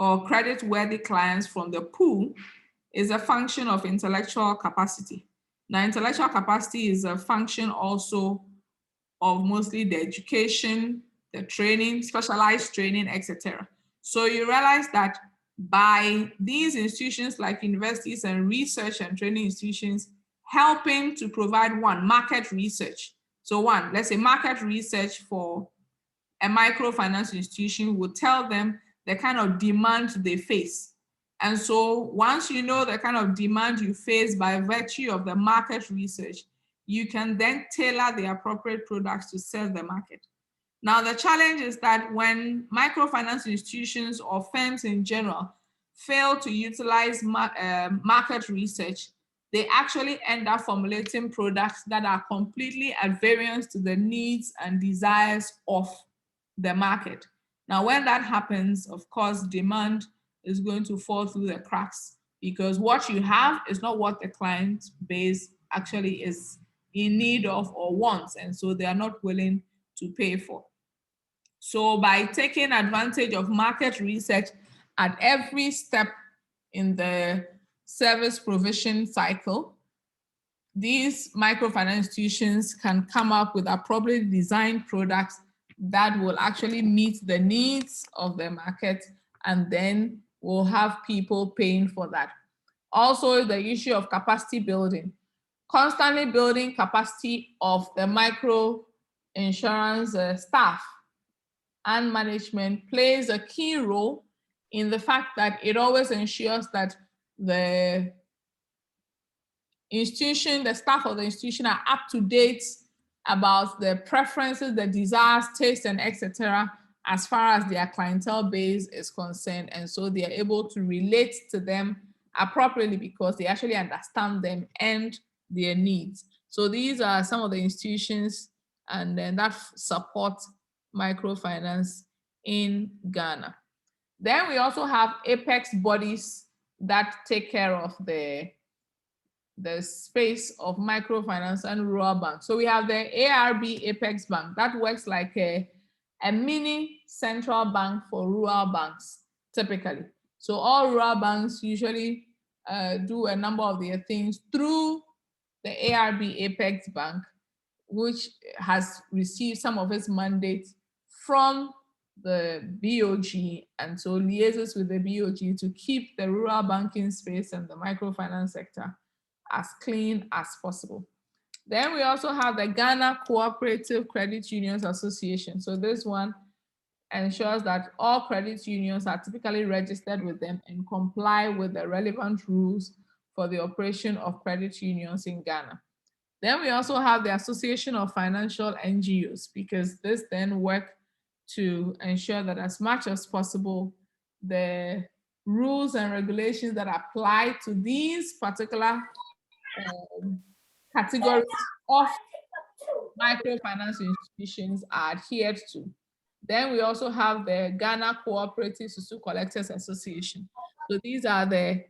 or credit-worthy clients from the pool is a function of intellectual capacity. Now, intellectual capacity is a function also of mostly the education, the training, specialized training, etc. So you realize that by these institutions like universities and research and training institutions helping to provide market research. So let's say market research for a microfinance institution would tell them the kind of demand they face. And so once you know the kind of demand you face by virtue of the market research, you can then tailor the appropriate products to serve the market. Now, the challenge is that when microfinance institutions or firms in general fail to utilize market research, they actually end up formulating products that are completely at variance to the needs and desires of the market. Now, when that happens, of course, demand is going to fall through the cracks because what you have is not what the client base actually is in need of or wants, and so they are not willing to pay for. So by taking advantage of market research at every step in the service provision cycle, these microfinance institutions can come up with appropriately designed products that will actually meet the needs of the market, and then we'll have people paying for that. Also, the issue of capacity building. Constantly building capacity of the micro insurance staff and management plays a key role in the fact that it always ensures that the institution, the staff of the institution are up to date about the preferences, the desires, tastes, and etc. as far as their clientele base is concerned. And so they are able to relate to them appropriately because they actually understand them and their needs. So these are some of the institutions and then that support microfinance in Ghana. Then we also have apex bodies that take care of the space of microfinance and rural banks. So we have the ARB Apex Bank that works like a mini central bank for rural banks, typically. So all rural banks usually do a number of their things through the ARB Apex Bank, which has received some of its mandates from the BOG, and so liaises with the BOG to keep the rural banking space and the microfinance sector as clean as possible. Then we also have the Ghana Cooperative Credit Unions Association. So this one ensures that all credit unions are typically registered with them and comply with the relevant rules for the operation of credit unions in Ghana. Then we also have the Association of Financial NGOs, because this then work to ensure that as much as possible, the rules and regulations that apply to these particular categories of microfinance institutions are adhered to. Then we also have the Ghana Cooperative Susu Collectors Association. So these are the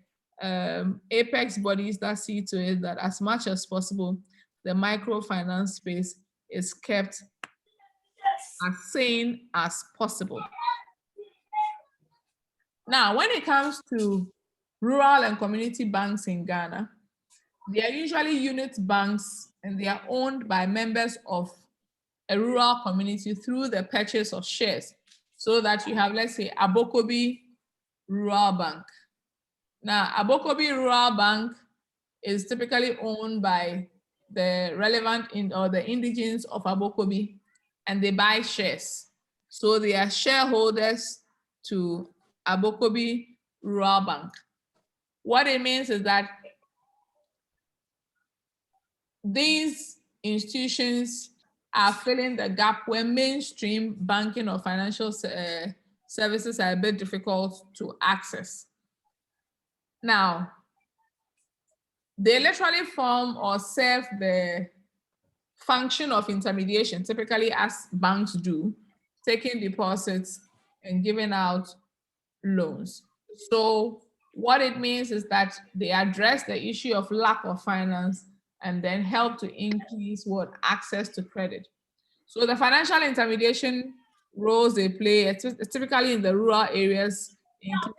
apex bodies that see to it that as much as possible, the microfinance space is kept as sane as possible. Now, when it comes to rural and community banks in Ghana, they are usually unit banks and they are owned by members of a rural community through the purchase of shares. So that you have, let's say, Abokobi Rural Bank. Now, Abokobi Rural Bank is typically owned by the relevant or the indigenes of Abokobi, and they buy shares. So they are shareholders to Abokobi Rural Bank. What it means is that these institutions are filling the gap where mainstream banking or financial services are a bit difficult to access. Now, they literally form or serve the function of intermediation, typically as banks do, taking deposits and giving out loans. So what it means is that they address the issue of lack of finance and then help to increase what access to credit. So the financial intermediation roles they play, typically in the rural areas, include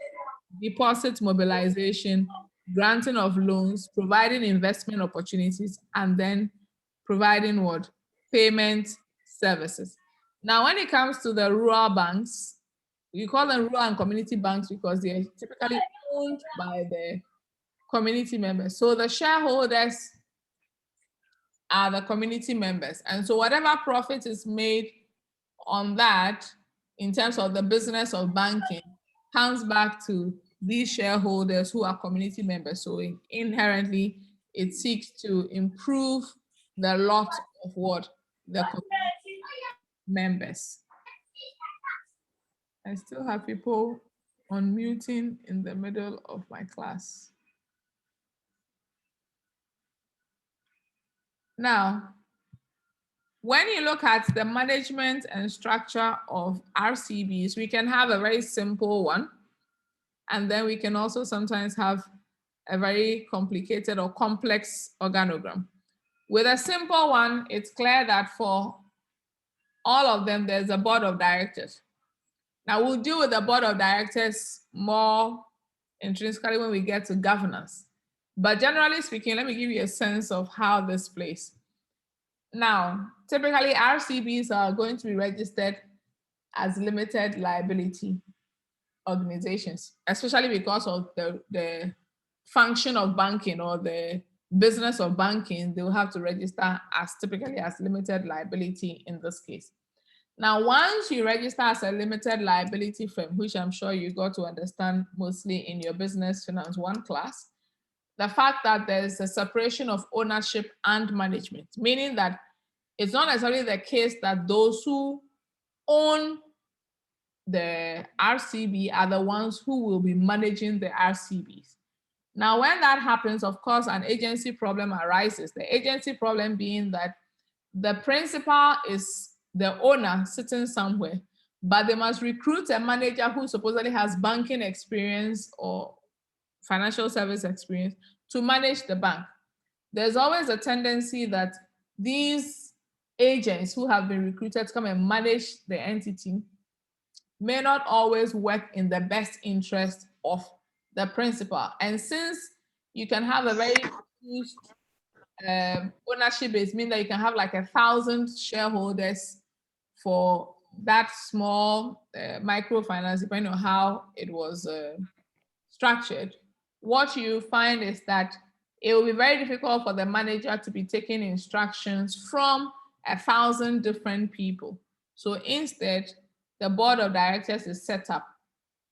deposit mobilization, granting of loans, providing investment opportunities, and then providing what? Payment services. Now, when it comes to the rural banks, we call them rural and community banks because they are typically owned by the community members. So the shareholders are the community members. And so whatever profit is made on that, in terms of the business of banking, comes back to these shareholders who are community members. So inherently, it seeks to improve the lot of what? The community members. I still have people unmuting in the middle of my class. Now, when you look at the management and structure of RCBs, we can have a very simple one. And then we can also sometimes have a very complicated or complex organogram. With a simple one, it's clear that for all of them, there's a board of directors. Now we'll deal with the board of directors more intrinsically when we get to governance. But generally speaking, let me give you a sense of how this plays. Now, typically RCBs are going to be registered as limited liability organizations, especially because of the function of banking or the business of banking. They will have to register as typically as limited liability in this case. Now, once you register as a limited liability firm, which I'm sure you got to understand mostly in your business finance 1 class, the fact that there's a separation of ownership and management, meaning that it's not necessarily the case that those who own the RCB are the ones who will be managing the RCBs. Now, when that happens, of course, an agency problem arises. The agency problem being that the principal is the owner sitting somewhere, but they must recruit a manager who supposedly has banking experience or financial service experience to manage the bank. There's always a tendency that these agents who have been recruited to come and manage the entity may not always work in the best interest of the principal. And since you can have a very huge ownership base, meaning that you can have like 1,000 shareholders for that small microfinance, depending on how it was structured, what you find is that it will be very difficult for the manager to be taking instructions from 1,000 different people. So instead, the board of directors is set up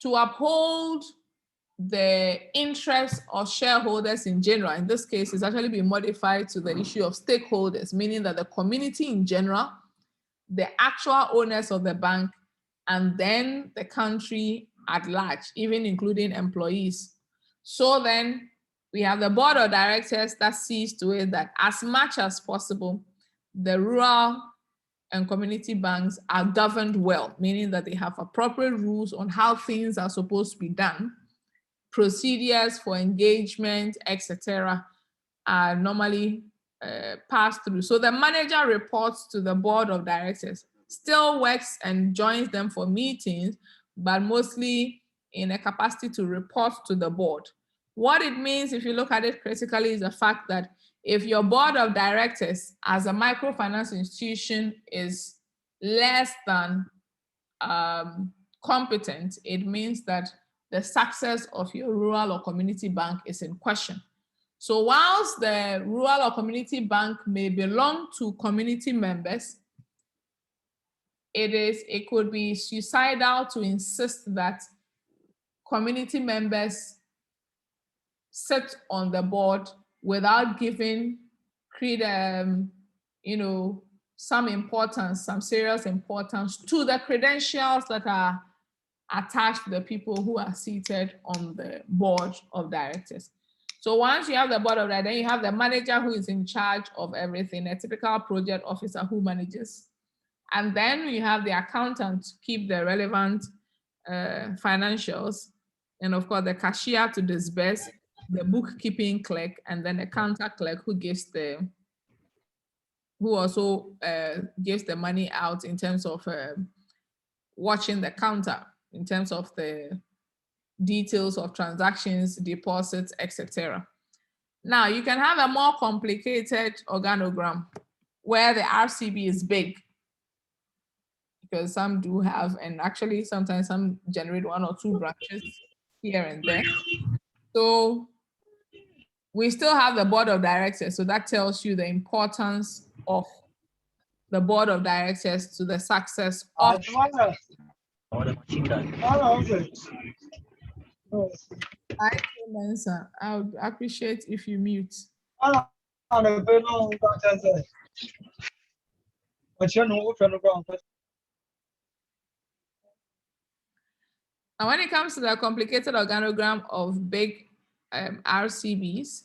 to uphold the interests of shareholders in general. In this case, it's actually been modified to the issue of stakeholders, meaning that the community in general, the actual owners of the bank, and then the country at large, even including employees. So then we have the board of directors that sees to it that as much as possible, the rural and community banks are governed well, meaning that they have appropriate rules on how things are supposed to be done, procedures for engagement, etc., are normally passed through. So the manager reports to the board of directors, still works and joins them for meetings, but mostly in a capacity to report to the board. What it means, if you look at it critically, is the fact that if your board of directors as a microfinance institution is less than competent, it means that the success of your rural or community bank is in question. So whilst the rural or community bank may belong to community members, it could be suicidal to insist that community members sit on the board without giving some importance, some serious importance to the credentials that are attached to the people who are seated on the board of directors. So once you have the board of directors, then you have the manager who is in charge of everything, a typical project officer who manages. And then you have the accountant to keep the relevant financials, and of course the cashier to disburse, the bookkeeping clerk, and then the counter clerk who also gives the money out in terms of watching the counter, in terms of the details of transactions, deposits, etc. Now, you can have a more complicated organogram where the RCB is big, because some do have, and actually sometimes some generate 1 or 2 branches here and there. So we still have the board of directors. So that tells you the importance of the board of directors to the success of. I would appreciate if you mute. Now, when it comes to the complicated organogram of big RCBs,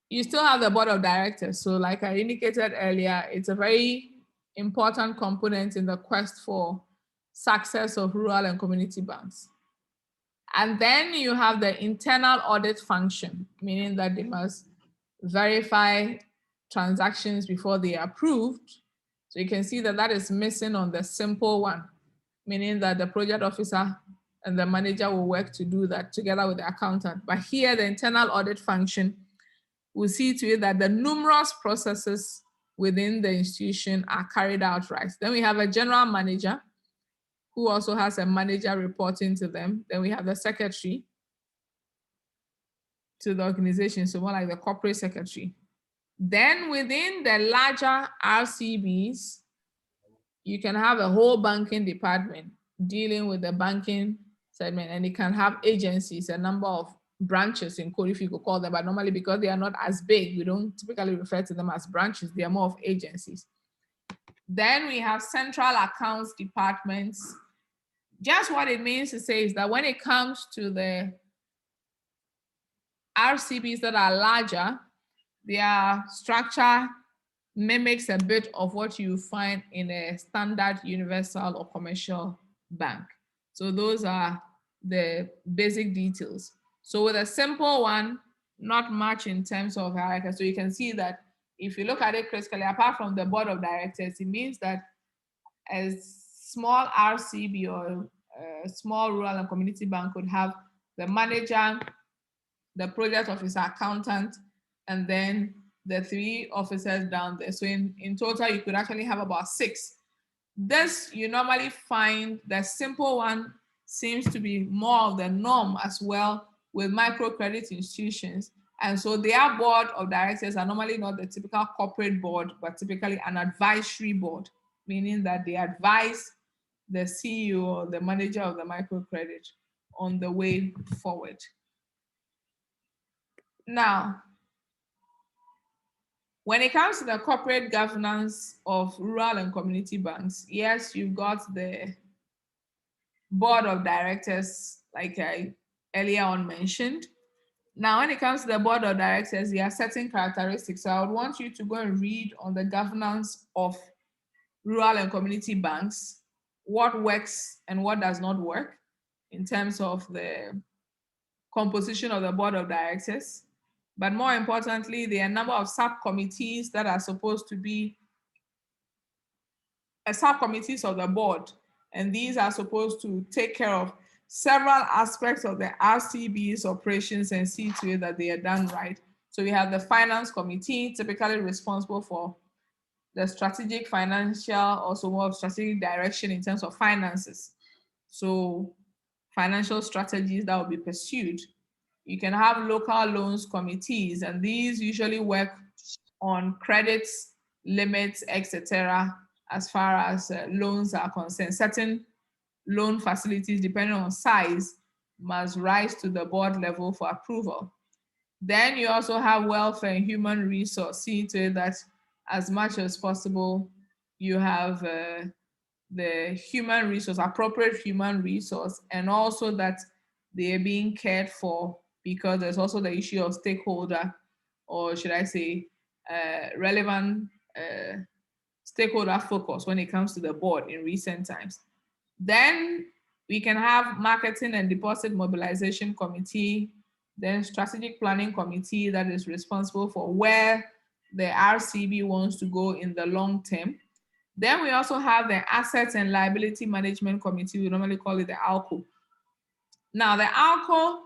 you still have the board of directors. So like I indicated earlier, it's a very important component in the quest for success of rural and community banks. And then you have the internal audit function, meaning that they must verify transactions before they are approved. So you can see that that is missing on the simple one, meaning that the project officer and the manager will work to do that together with the accountant. But here, the internal audit function will see to it that the numerous processes within the institution are carried out right. Then we have a general manager who also has a manager reporting to them. Then we have the secretary to the organization, so more like the corporate secretary. Then within the larger RCBs, you can have a whole banking department dealing with the banking segment, and it can have agencies, a number of branches in code, if you could call them, but normally because they are not as big, we don't typically refer to them as branches, they are more of agencies. Then we have central accounts departments. Just what it means to say is that when it comes to the RCBs that are larger, their structure mimics a bit of what you find in a standard universal or commercial bank. So those are the basic details. So with a simple one, not much in terms of hierarchy. So you can see that if you look at it critically, apart from the board of directors, it means that a small RCB or a small rural and community bank could have the manager, the project officer, accountant, and then the 3 officers down there. So in total, you could actually have about 6. This, you normally find the simple one seems to be more of the norm as well with microcredit institutions. And so their board of directors are normally not the typical corporate board, but typically an advisory board, meaning that they advise the CEO or the manager of the microcredit on the way forward. Now, when it comes to the corporate governance of rural and community banks, yes, you've got the board of directors, like I earlier on mentioned. Now, when it comes to the board of directors, there are certain characteristics. So I would want you to go and read on the governance of rural and community banks, what works and what does not work in terms of the composition of the board of directors. But more importantly, there are a number of subcommittees that are supposed to be subcommittees of the board. And these are supposed to take care of several aspects of the RCB's operations and see to it that they are done right. So we have the finance committee, typically responsible for the strategic financial, also more of strategic direction in terms of finances. So financial strategies that will be pursued. You can have local loans committees, and these usually work on credits, limits, etc. as far as loans are concerned. Certain loan facilities, depending on size, must rise to the board level for approval. Then you also have welfare and human resource, see to it that as much as possible, you have the human resource, appropriate human resource, and also that they are being cared for, because there's also the issue of stakeholder, or should I say, relevant stakeholder focus when it comes to the board in recent times. Then we can have marketing and deposit mobilization committee, then strategic planning committee that is responsible for where the RCB wants to go in the long term. Then we also have the assets and liability management committee. We normally call it the ALCO. Now, the ALCO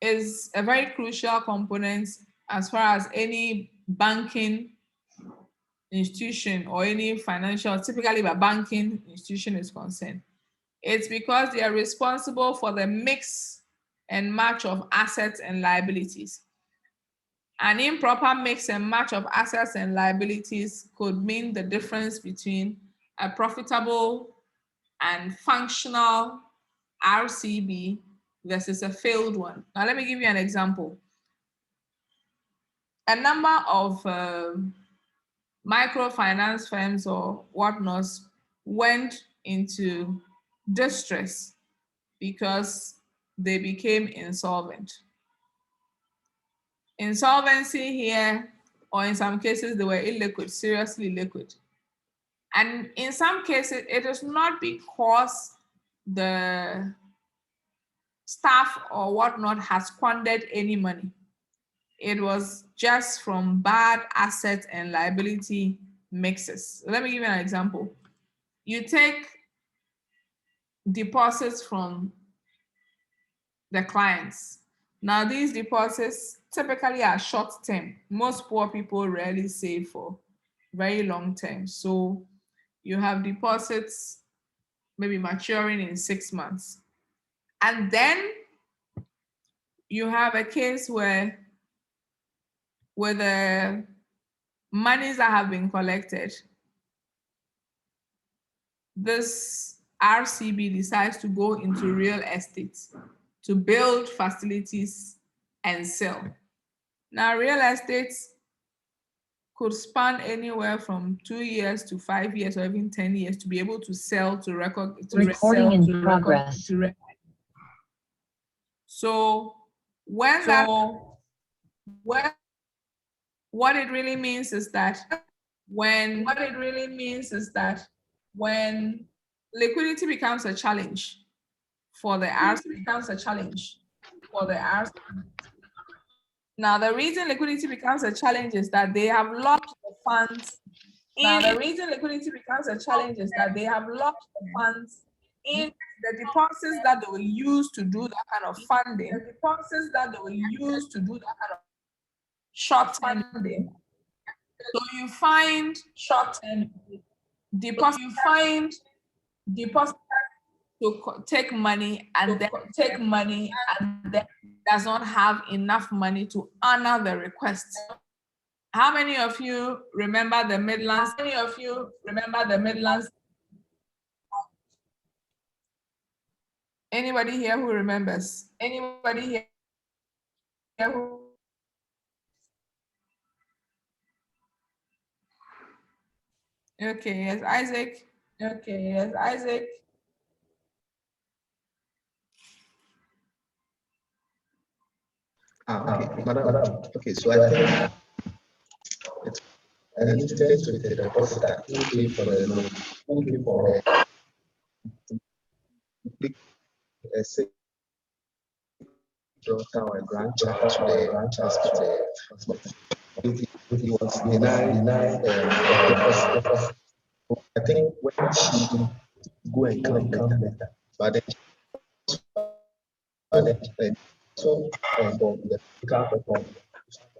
is a very crucial component as far as any banking institution or any financial, typically a banking institution is concerned. It's because they are responsible for the mix and match of assets and liabilities. An improper mix and match of assets and liabilities could mean the difference between a profitable and functional RCB versus a failed one. Now, let me give you an example. A number of microfinance firms or whatnot went into distress because they became insolvent. Insolvency here, or in some cases, they were illiquid, seriously illiquid. And in some cases, it is not because the staff or whatnot has squandered any money. It was just from bad asset and liability mixes. Let me give you an example. You take deposits from the clients. Now, these deposits typically are short term. Most poor people rarely save for very long term. So you have deposits maybe maturing in 6 months. And then you have a case where with the monies that have been collected, this RCB decides to go into real estate to build facilities and sell. Now, real estate could span anywhere from 2 years to 5 years or even 10 years to be able to sell to record. Recording in progress. So what it really means is that when liquidity becomes a challenge for the RCB, Now, the reason liquidity becomes a challenge is that they have locked the funds in. The deposits that they will use to do that kind of funding. Short funding. So you find short-term deposits to take money and then does not have enough money to honor the request. How many of you remember the Midlands? Anybody here who remembers? Okay, yes, Isaac. Okay, madam. Okay, so I think it's identified with the depositor who came for the loan, who came for a sick daughter or a grandchild to the hospital. He was denied deposit. I think when she go and come later, but then so for the car perform.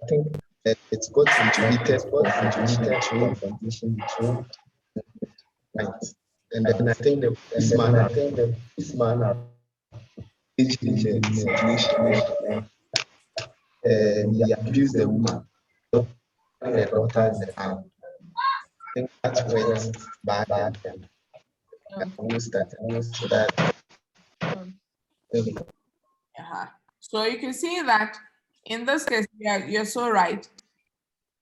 I think it's got intermediate confrontation between right. And then I think this man aged in the situation and he abused the woman, her daughter in the house. I think that's where it's bad and almost that. So you can see that in this case, you're so right.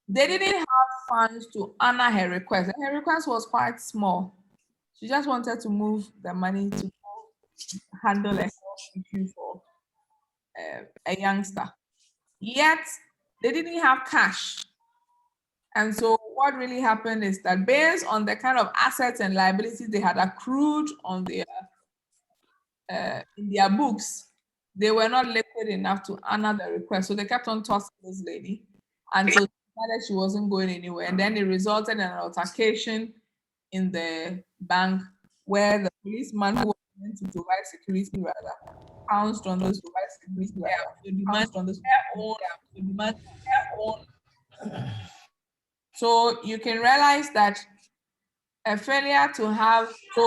They didn't have funds to honor her request. And her request was quite small. She just wanted to move the money to handle a health issue for a youngster. Yet they didn't have cash. And so what really happened is that based on the kind of assets and liabilities they had accrued on their in their books, they were not liquid enough to honor the request. So they kept on tossing this lady until she wasn't going anywhere. And then it resulted in an altercation in the bank where the policeman who was meant to provide security pounced on this So you can realize that a failure to have a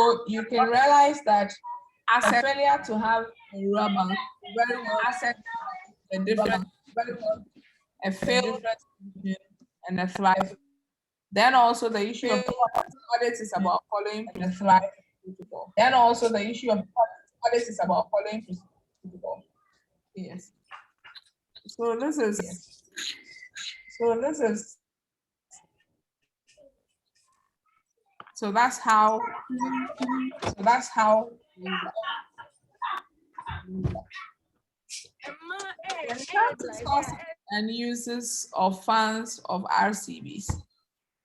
rural bank, very well asset a different, a failed and a thrive. Then also the issue of audit is about following protocol. Yes. So this is So that's how. When it comes to sources and uses of funds of RCBs,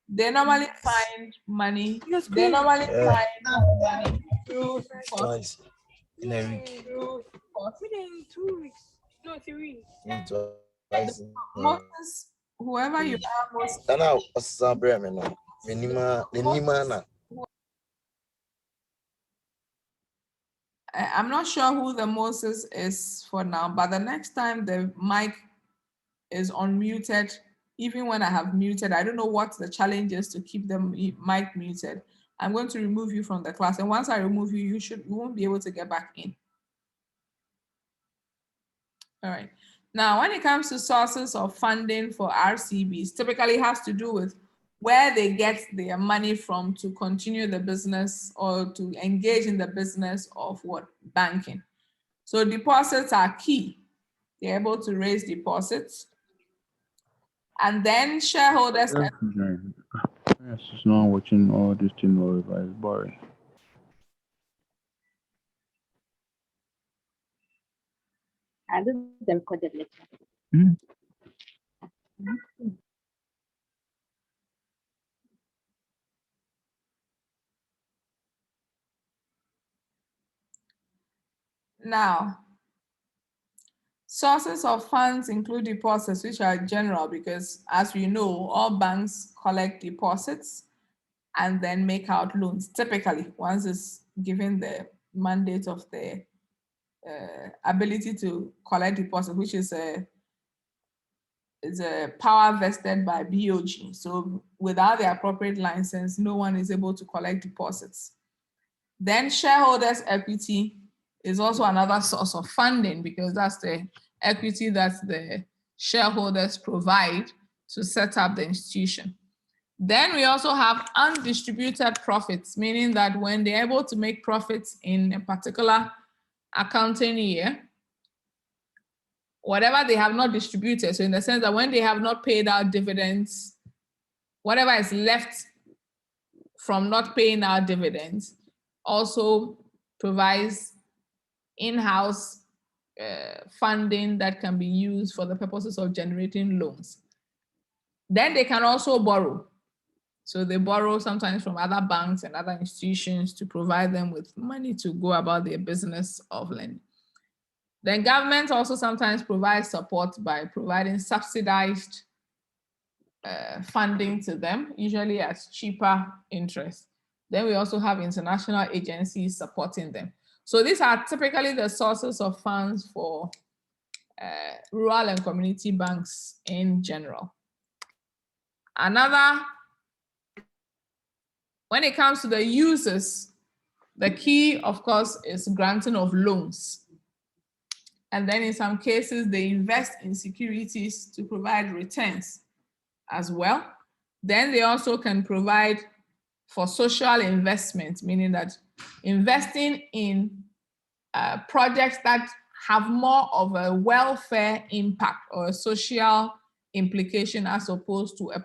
they normally find money. They normally find money through Twice in a week. Within 2 weeks. No, 3 weeks. Moses, whoever you are, most Dana Osabre me no. Menima na. I'm not sure who the Moses is for now, but the next time the mic is unmuted, even when I have muted, I don't know what the challenge is to keep the mic muted. I'm going to remove you from the class. And once I remove you, you won't be able to get back in. All right. Now, when it comes to sources of funding for RCBs, typically has to do with where they get their money from to continue the business or to engage in the business of what? Banking. So deposits are key. They're able to raise deposits. And then shareholders. Yes, it's not watching all this thing over. It's boring. I do the recorded lecture. Now, sources of funds include deposits, which are general because, as we know, all banks collect deposits and then make out loans. Typically, once it's given the mandate of the ability to collect deposits, which is a power vested by BOG. So without the appropriate license, no one is able to collect deposits. Then shareholders' equity is also another source of funding because that's the equity that the shareholders provide to set up the institution. Then we also have undistributed profits, meaning that when they're able to make profits in a particular accounting year, whatever they have not distributed, so in the sense that when they have not paid out dividends, whatever is left from not paying out dividends also provides in-house funding that can be used for the purposes of generating loans. Then they can also borrow. So they borrow sometimes from other banks and other institutions to provide them with money to go about their business of lending. Then government also sometimes provides support by providing subsidized funding to them, usually at cheaper interest. Then we also have international agencies supporting them. So these are typically the sources of funds for rural and community banks in general. Another, when it comes to the uses, the key, of course, is granting of loans. And then in some cases, they invest in securities to provide returns as well. Then they also can provide for social investment, meaning that investing in projects that have more of a welfare impact or a social implication as opposed to a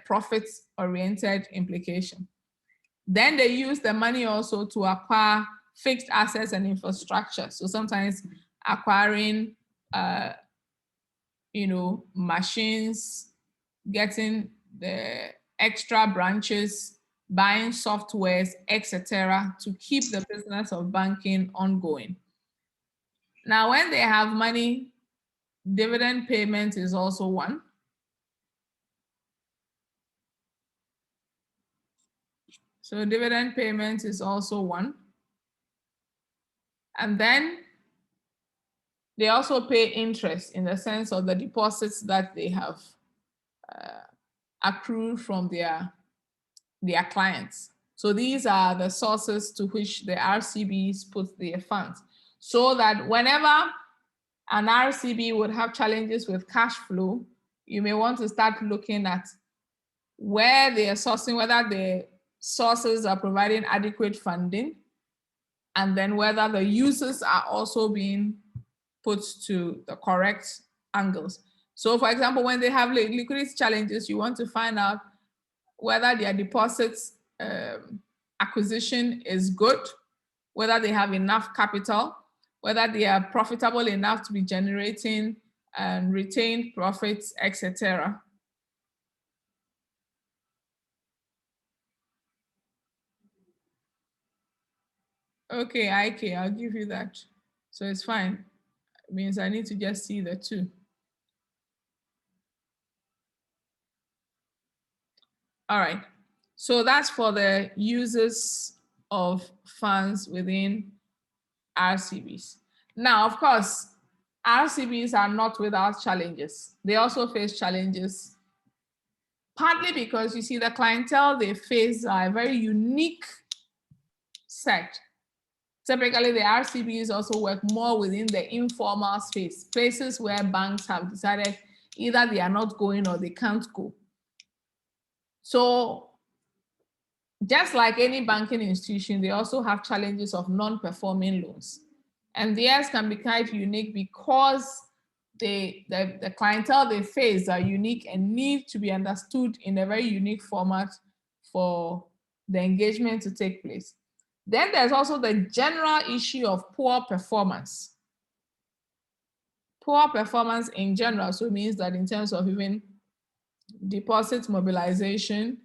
profit-oriented implication. Then they use the money also to acquire fixed assets and infrastructure. So sometimes acquiring, machines, getting the extra branches, buying softwares, etc., to keep the business of banking ongoing. Now, when they have money, dividend payment is also one. So dividend payment is also one. And then they also pay interest in the sense of the deposits that they have accrued from their clients. So these are the sources to which the RCBs put their funds. So that whenever an RCB would have challenges with cash flow, you may want to start looking at where they are sourcing, whether the sources are providing adequate funding, and then whether the users are also being put to the correct angles. So for example, when they have liquidity challenges, you want to find out whether their deposits acquisition is good, whether they have enough capital, whether they are profitable enough to be generating and retained profits, etc. Okay, IK, I'll give you that. So it's fine. It means I need to just see the two. All right. So that's for the users of funds within RCBs. Now, of course, RCBs are not without challenges. They also face challenges, partly because you see the clientele they face are a very unique set. Typically, the RCBs also work more within the informal space, places where banks have decided either they are not going or they can't go. So just like any banking institution, they also have challenges of non-performing loans. And theirs can be quite unique because the clientele they face are unique and need to be understood in a very unique format for the engagement to take place. Then there's also the general issue of poor performance. Poor performance in general, so it means that in terms of even deposit mobilization,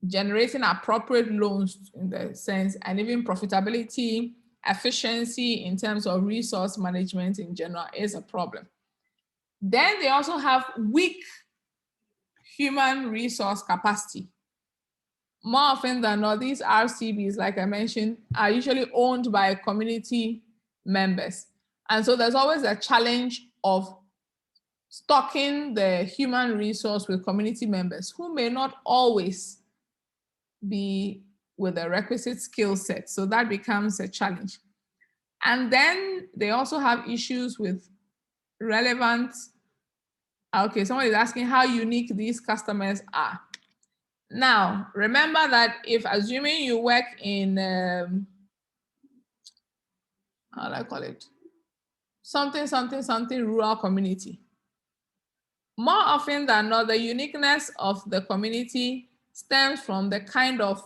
generating appropriate loans in the sense, and even profitability, efficiency in terms of resource management in general is a problem. Then they also have weak human resource capacity. More often than not, these RCBs, like I mentioned, are usually owned by community members. And so there's always a challenge of stocking the human resource with community members who may not always be with the requisite skill set. So that becomes a challenge. And then they also have issues with relevant, okay, someone is asking how unique these customers are. Now, remember that if assuming you work in, how do I call it? Something rural community. More often than not, the uniqueness of the community stems from the kind of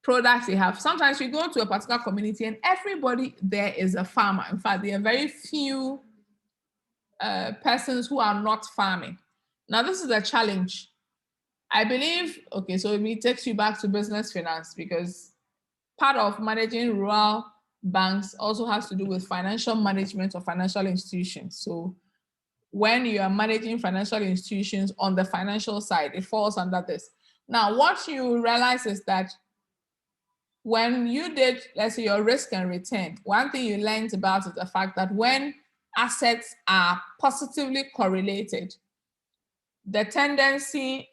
products they have. Sometimes you go to a particular community and everybody there is a farmer. In fact, there are very few persons who are not farming. Now, this is a challenge. I believe, okay, so it takes you back to business finance because part of managing rural banks also has to do with financial management of financial institutions. So when you are managing financial institutions on the financial side, it falls under this. Now, what you realize is that when you did, let's say, your risk and return, one thing you learned about is the fact that when assets are positively correlated, the tendency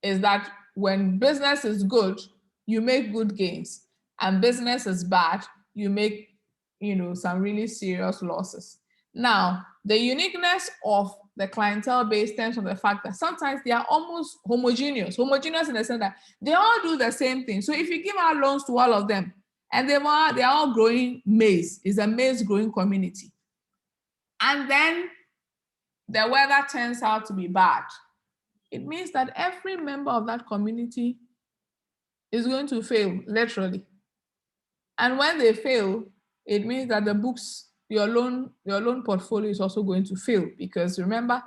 is that when business is good, you make good gains, and business is bad, you make, some really serious losses. Now, the uniqueness of the clientele base stems from the fact that sometimes they are almost homogeneous in the sense that they all do the same thing. So if you give out loans to all of them, and they are all growing maize, it's a maize growing community, and then the weather turns out to be bad, it means that every member of that community is going to fail, literally. And when they fail, it means that the books, your loan portfolio is also going to fail, because remember,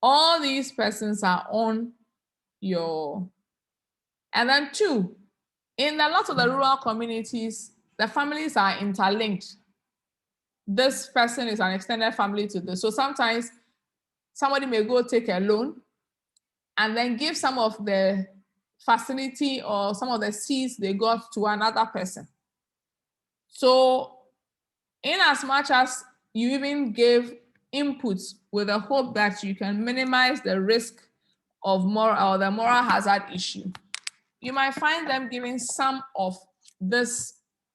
all these persons are on your, and then two, in a lot of the rural communities, the families are interlinked. This person is an extended family to this. So sometimes somebody may go take a loan and then give some of the facility or some of the seeds they got to another person. So in as much as you even give inputs with the hope that you can minimize the risk of moral or the moral hazard issue, you might find them giving some of this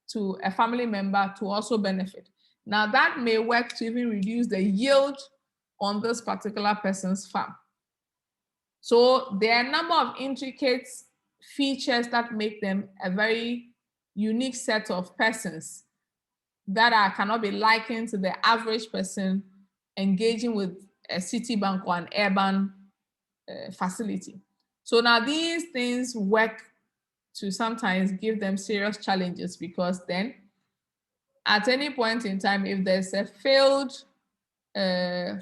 to a family member to also benefit. Now that may work to even reduce the yield on this particular person's farm. So there are a number of intricate features that make them a very unique set of persons that cannot be likened to the average person engaging with a city bank or an urban facility. So now these things work to sometimes give them serious challenges, because then at any point in time, if there's a failed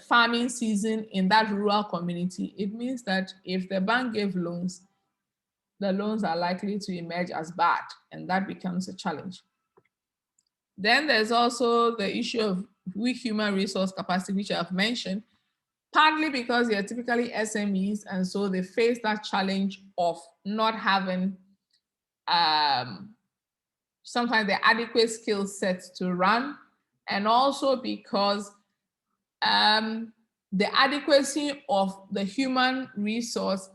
farming season in that rural community, it means that if the bank gave loans, the loans are likely to emerge as bad, and that becomes a challenge. Then there's also the issue of weak human resource capacity, which I've mentioned, partly because they're typically SMEs, and so they face that challenge of not having sometimes the adequate skill sets to run, and also because the adequacy of the human resource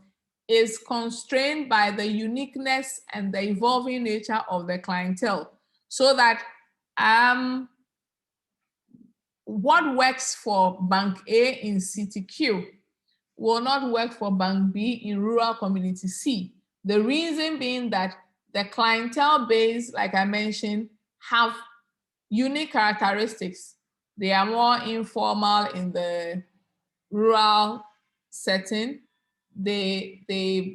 is constrained by the uniqueness and the evolving nature of the clientele, so that what works for Bank A in City Q will not work for Bank B in rural community C. The reason being that the clientele base, like I mentioned, have unique characteristics. They are more informal in the rural setting. They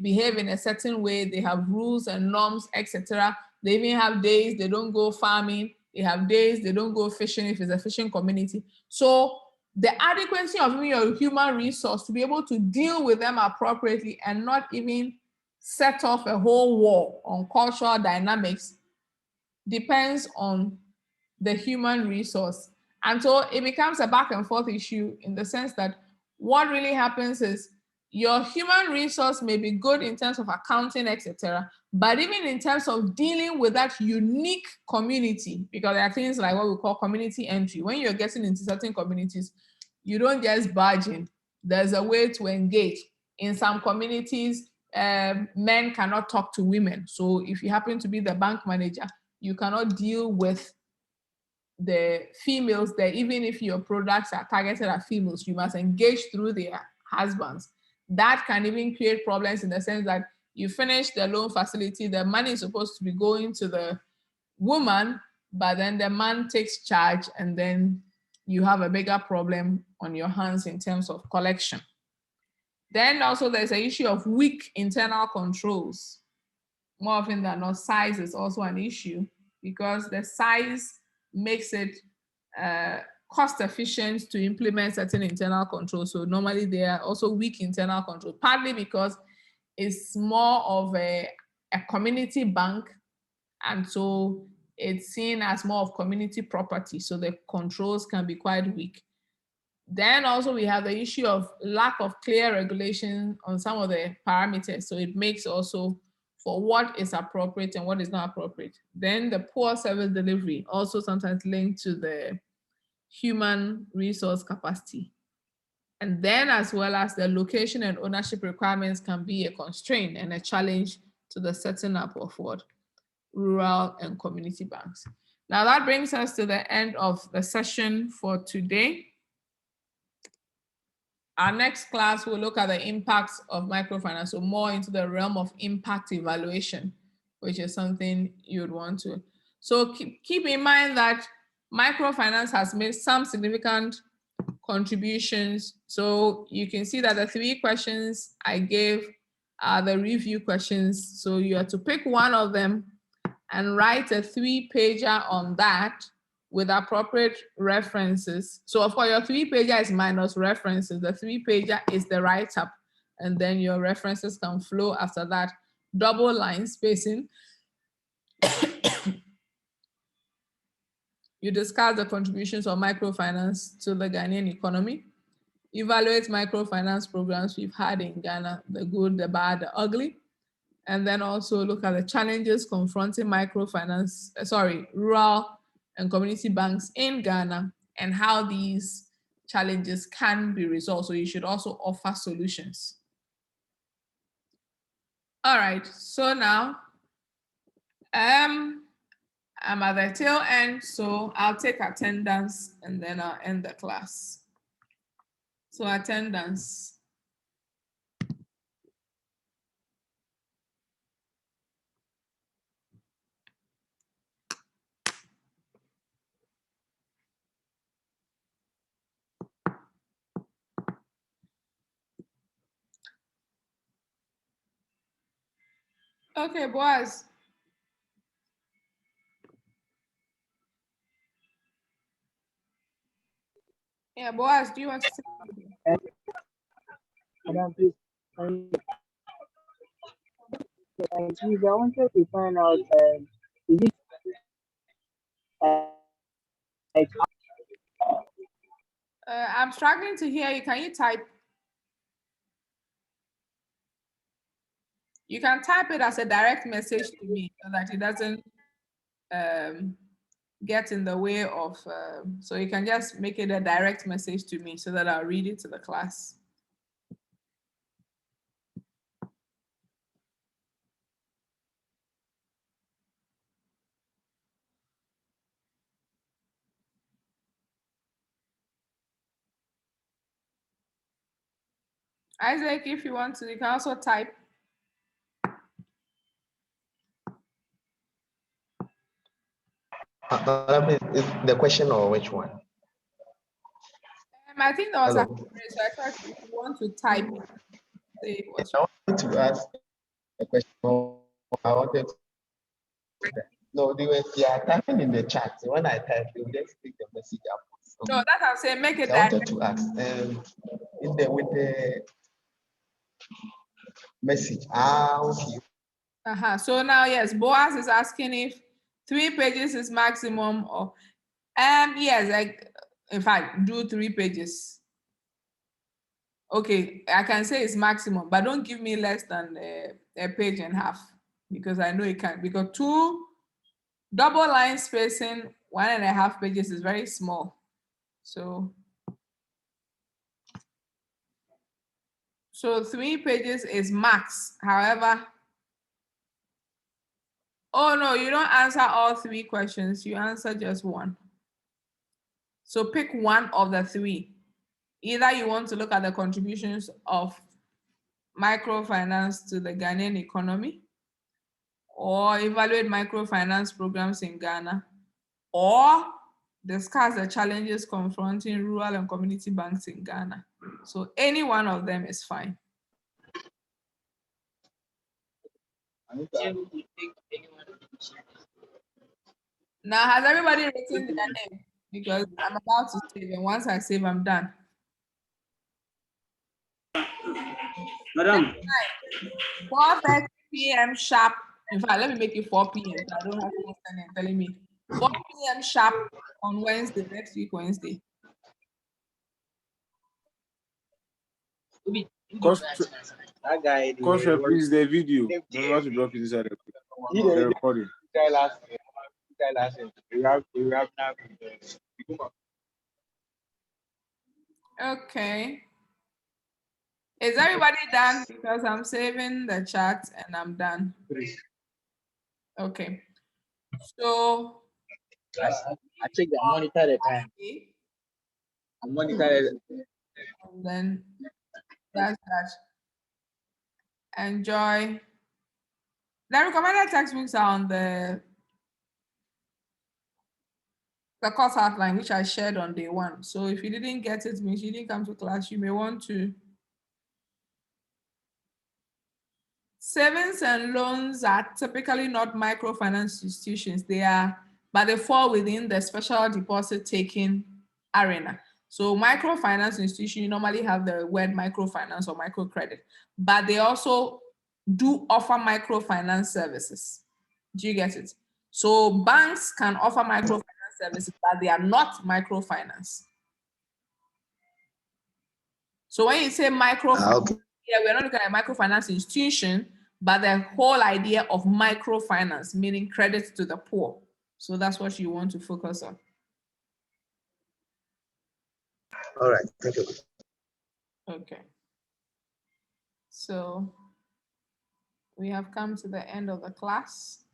behave in a certain way. They have rules and norms, etc. They even have days they don't go farming. They have days they don't go fishing if it's a fishing community. So the adequacy of your human resource to be able to deal with them appropriately and not even set off a whole war on cultural dynamics depends on the human resource. And so it becomes a back and forth issue, in the sense that what really happens is your human resource may be good in terms of accounting, etc., but even in terms of dealing with that unique community, because there are things like what we call community entry. When you're getting into certain communities, you don't just barge in. There's a way to engage. In some communities, men cannot talk to women. So if you happen to be the bank manager, you cannot deal with the females there. Even if your products are targeted at females, you must engage through their husbands. That can even create problems, in the sense that you finish the loan facility, the money is supposed to be going to the woman, but then the man takes charge, and then you have a bigger problem on your hands in terms of collection. Then also there's an issue of weak internal controls. More often than not, size is also an issue, because the size makes it cost efficient to implement certain internal controls. So normally there are also weak internal controls, partly because it's more of a community bank, and so it's seen as more of community property, so the controls can be quite weak. Then also we have the issue of lack of clear regulation on some of the parameters, so it makes also for what is appropriate and what is not appropriate. Then the poor service delivery, also sometimes linked to the human resource capacity. And then, as well as the location and ownership requirements, can be a constraint and a challenge to the setting up of what? Rural and community banks. Now that brings us to the end of the session for today. Our next class will look at the impacts of microfinance, so more into the realm of impact evaluation, which is something you would want to. So keep in mind that microfinance has made some significant contributions. So you can see that the 3 questions I gave are the review questions. So you have to pick one of them and write a 3-pager on that with appropriate references. So of course your 3-pager is minus references. The 3-pager is the write-up, and then your references can flow after that. Double line spacing. You discuss the contributions of microfinance to the Ghanaian economy. Evaluate microfinance programs we've had in Ghana, the good, the bad, the ugly. And then also look at the challenges confronting microfinance, rural and community banks in Ghana, and how these challenges can be resolved. So you should also offer solutions. All right, so now I'm at the tail end, so I'll take attendance and then I'll end the class. So attendance. Okay, Boaz. Yeah, Boaz, do you want to say something? Madam, please, please, I wanted to find out, is it like I'm struggling to hear you. Can you type? You can type it as a direct message to me so that it doesn't get in the way of, so you can just make it a direct message to me so that I'll read it to the class. Isaac, if you want to, you can also type. Madam, is the question or which one? I think there was a Hello. so I thought if you want to type, say what's I wanted to ask a question. I wanted to, no, they are typing in the chat. So when I type, they will just take the message up. no, that I'm saying make it So I wanted direct. to ask, with the message. Okay. So now, yes, Boaz is asking if 3 pages is maximum or, yes, like, in fact, do 3 pages. Okay, I can say it's maximum, but don't give me less than a page and a half because I know it can't. Because 2 double line spacing, 1.5 pages is very small. So 3 pages is max. However, oh no, you don't answer all 3 questions. You answer just 1. So pick one of the 3. Either you want to look at the contributions of microfinance to the Ghanaian economy, or evaluate microfinance programs in Ghana, or discuss the challenges confronting rural and community banks in Ghana. So any one of them is fine. Now, has everybody written their name? Because I'm about to save, and once I save, I'm done. Madam? 4:30 p.m. sharp. In fact, let me make it 4 p.m. so I don't have people standing telling me 4 p.m. sharp on Wednesday, next week, Wednesday. That guy, Please, the video. Remember to drop it inside the recording. Okay. Is everybody done? Because I'm saving the chat and I'm done. Okay. So I check the monitor the time. I monitor it. And then that's that. Enjoy. The recommended textbooks are on the course outline, which I shared on day 1. So if you didn't get it, means you didn't come to class, you may want to. Savings and loans are typically not microfinance institutions. They are, but they fall within the special deposit taking arena. So microfinance institution, you normally have the word microfinance or microcredit, but they also do offer microfinance services. Do you get it? So banks can offer microfinance services, but they are not microfinance. So when you say microfinance, yeah, we're not looking at a microfinance institution, but the whole idea of microfinance, meaning credit to the poor. So that's what you want to focus on. All right, thank you. Okay. So we have come to the end of the class.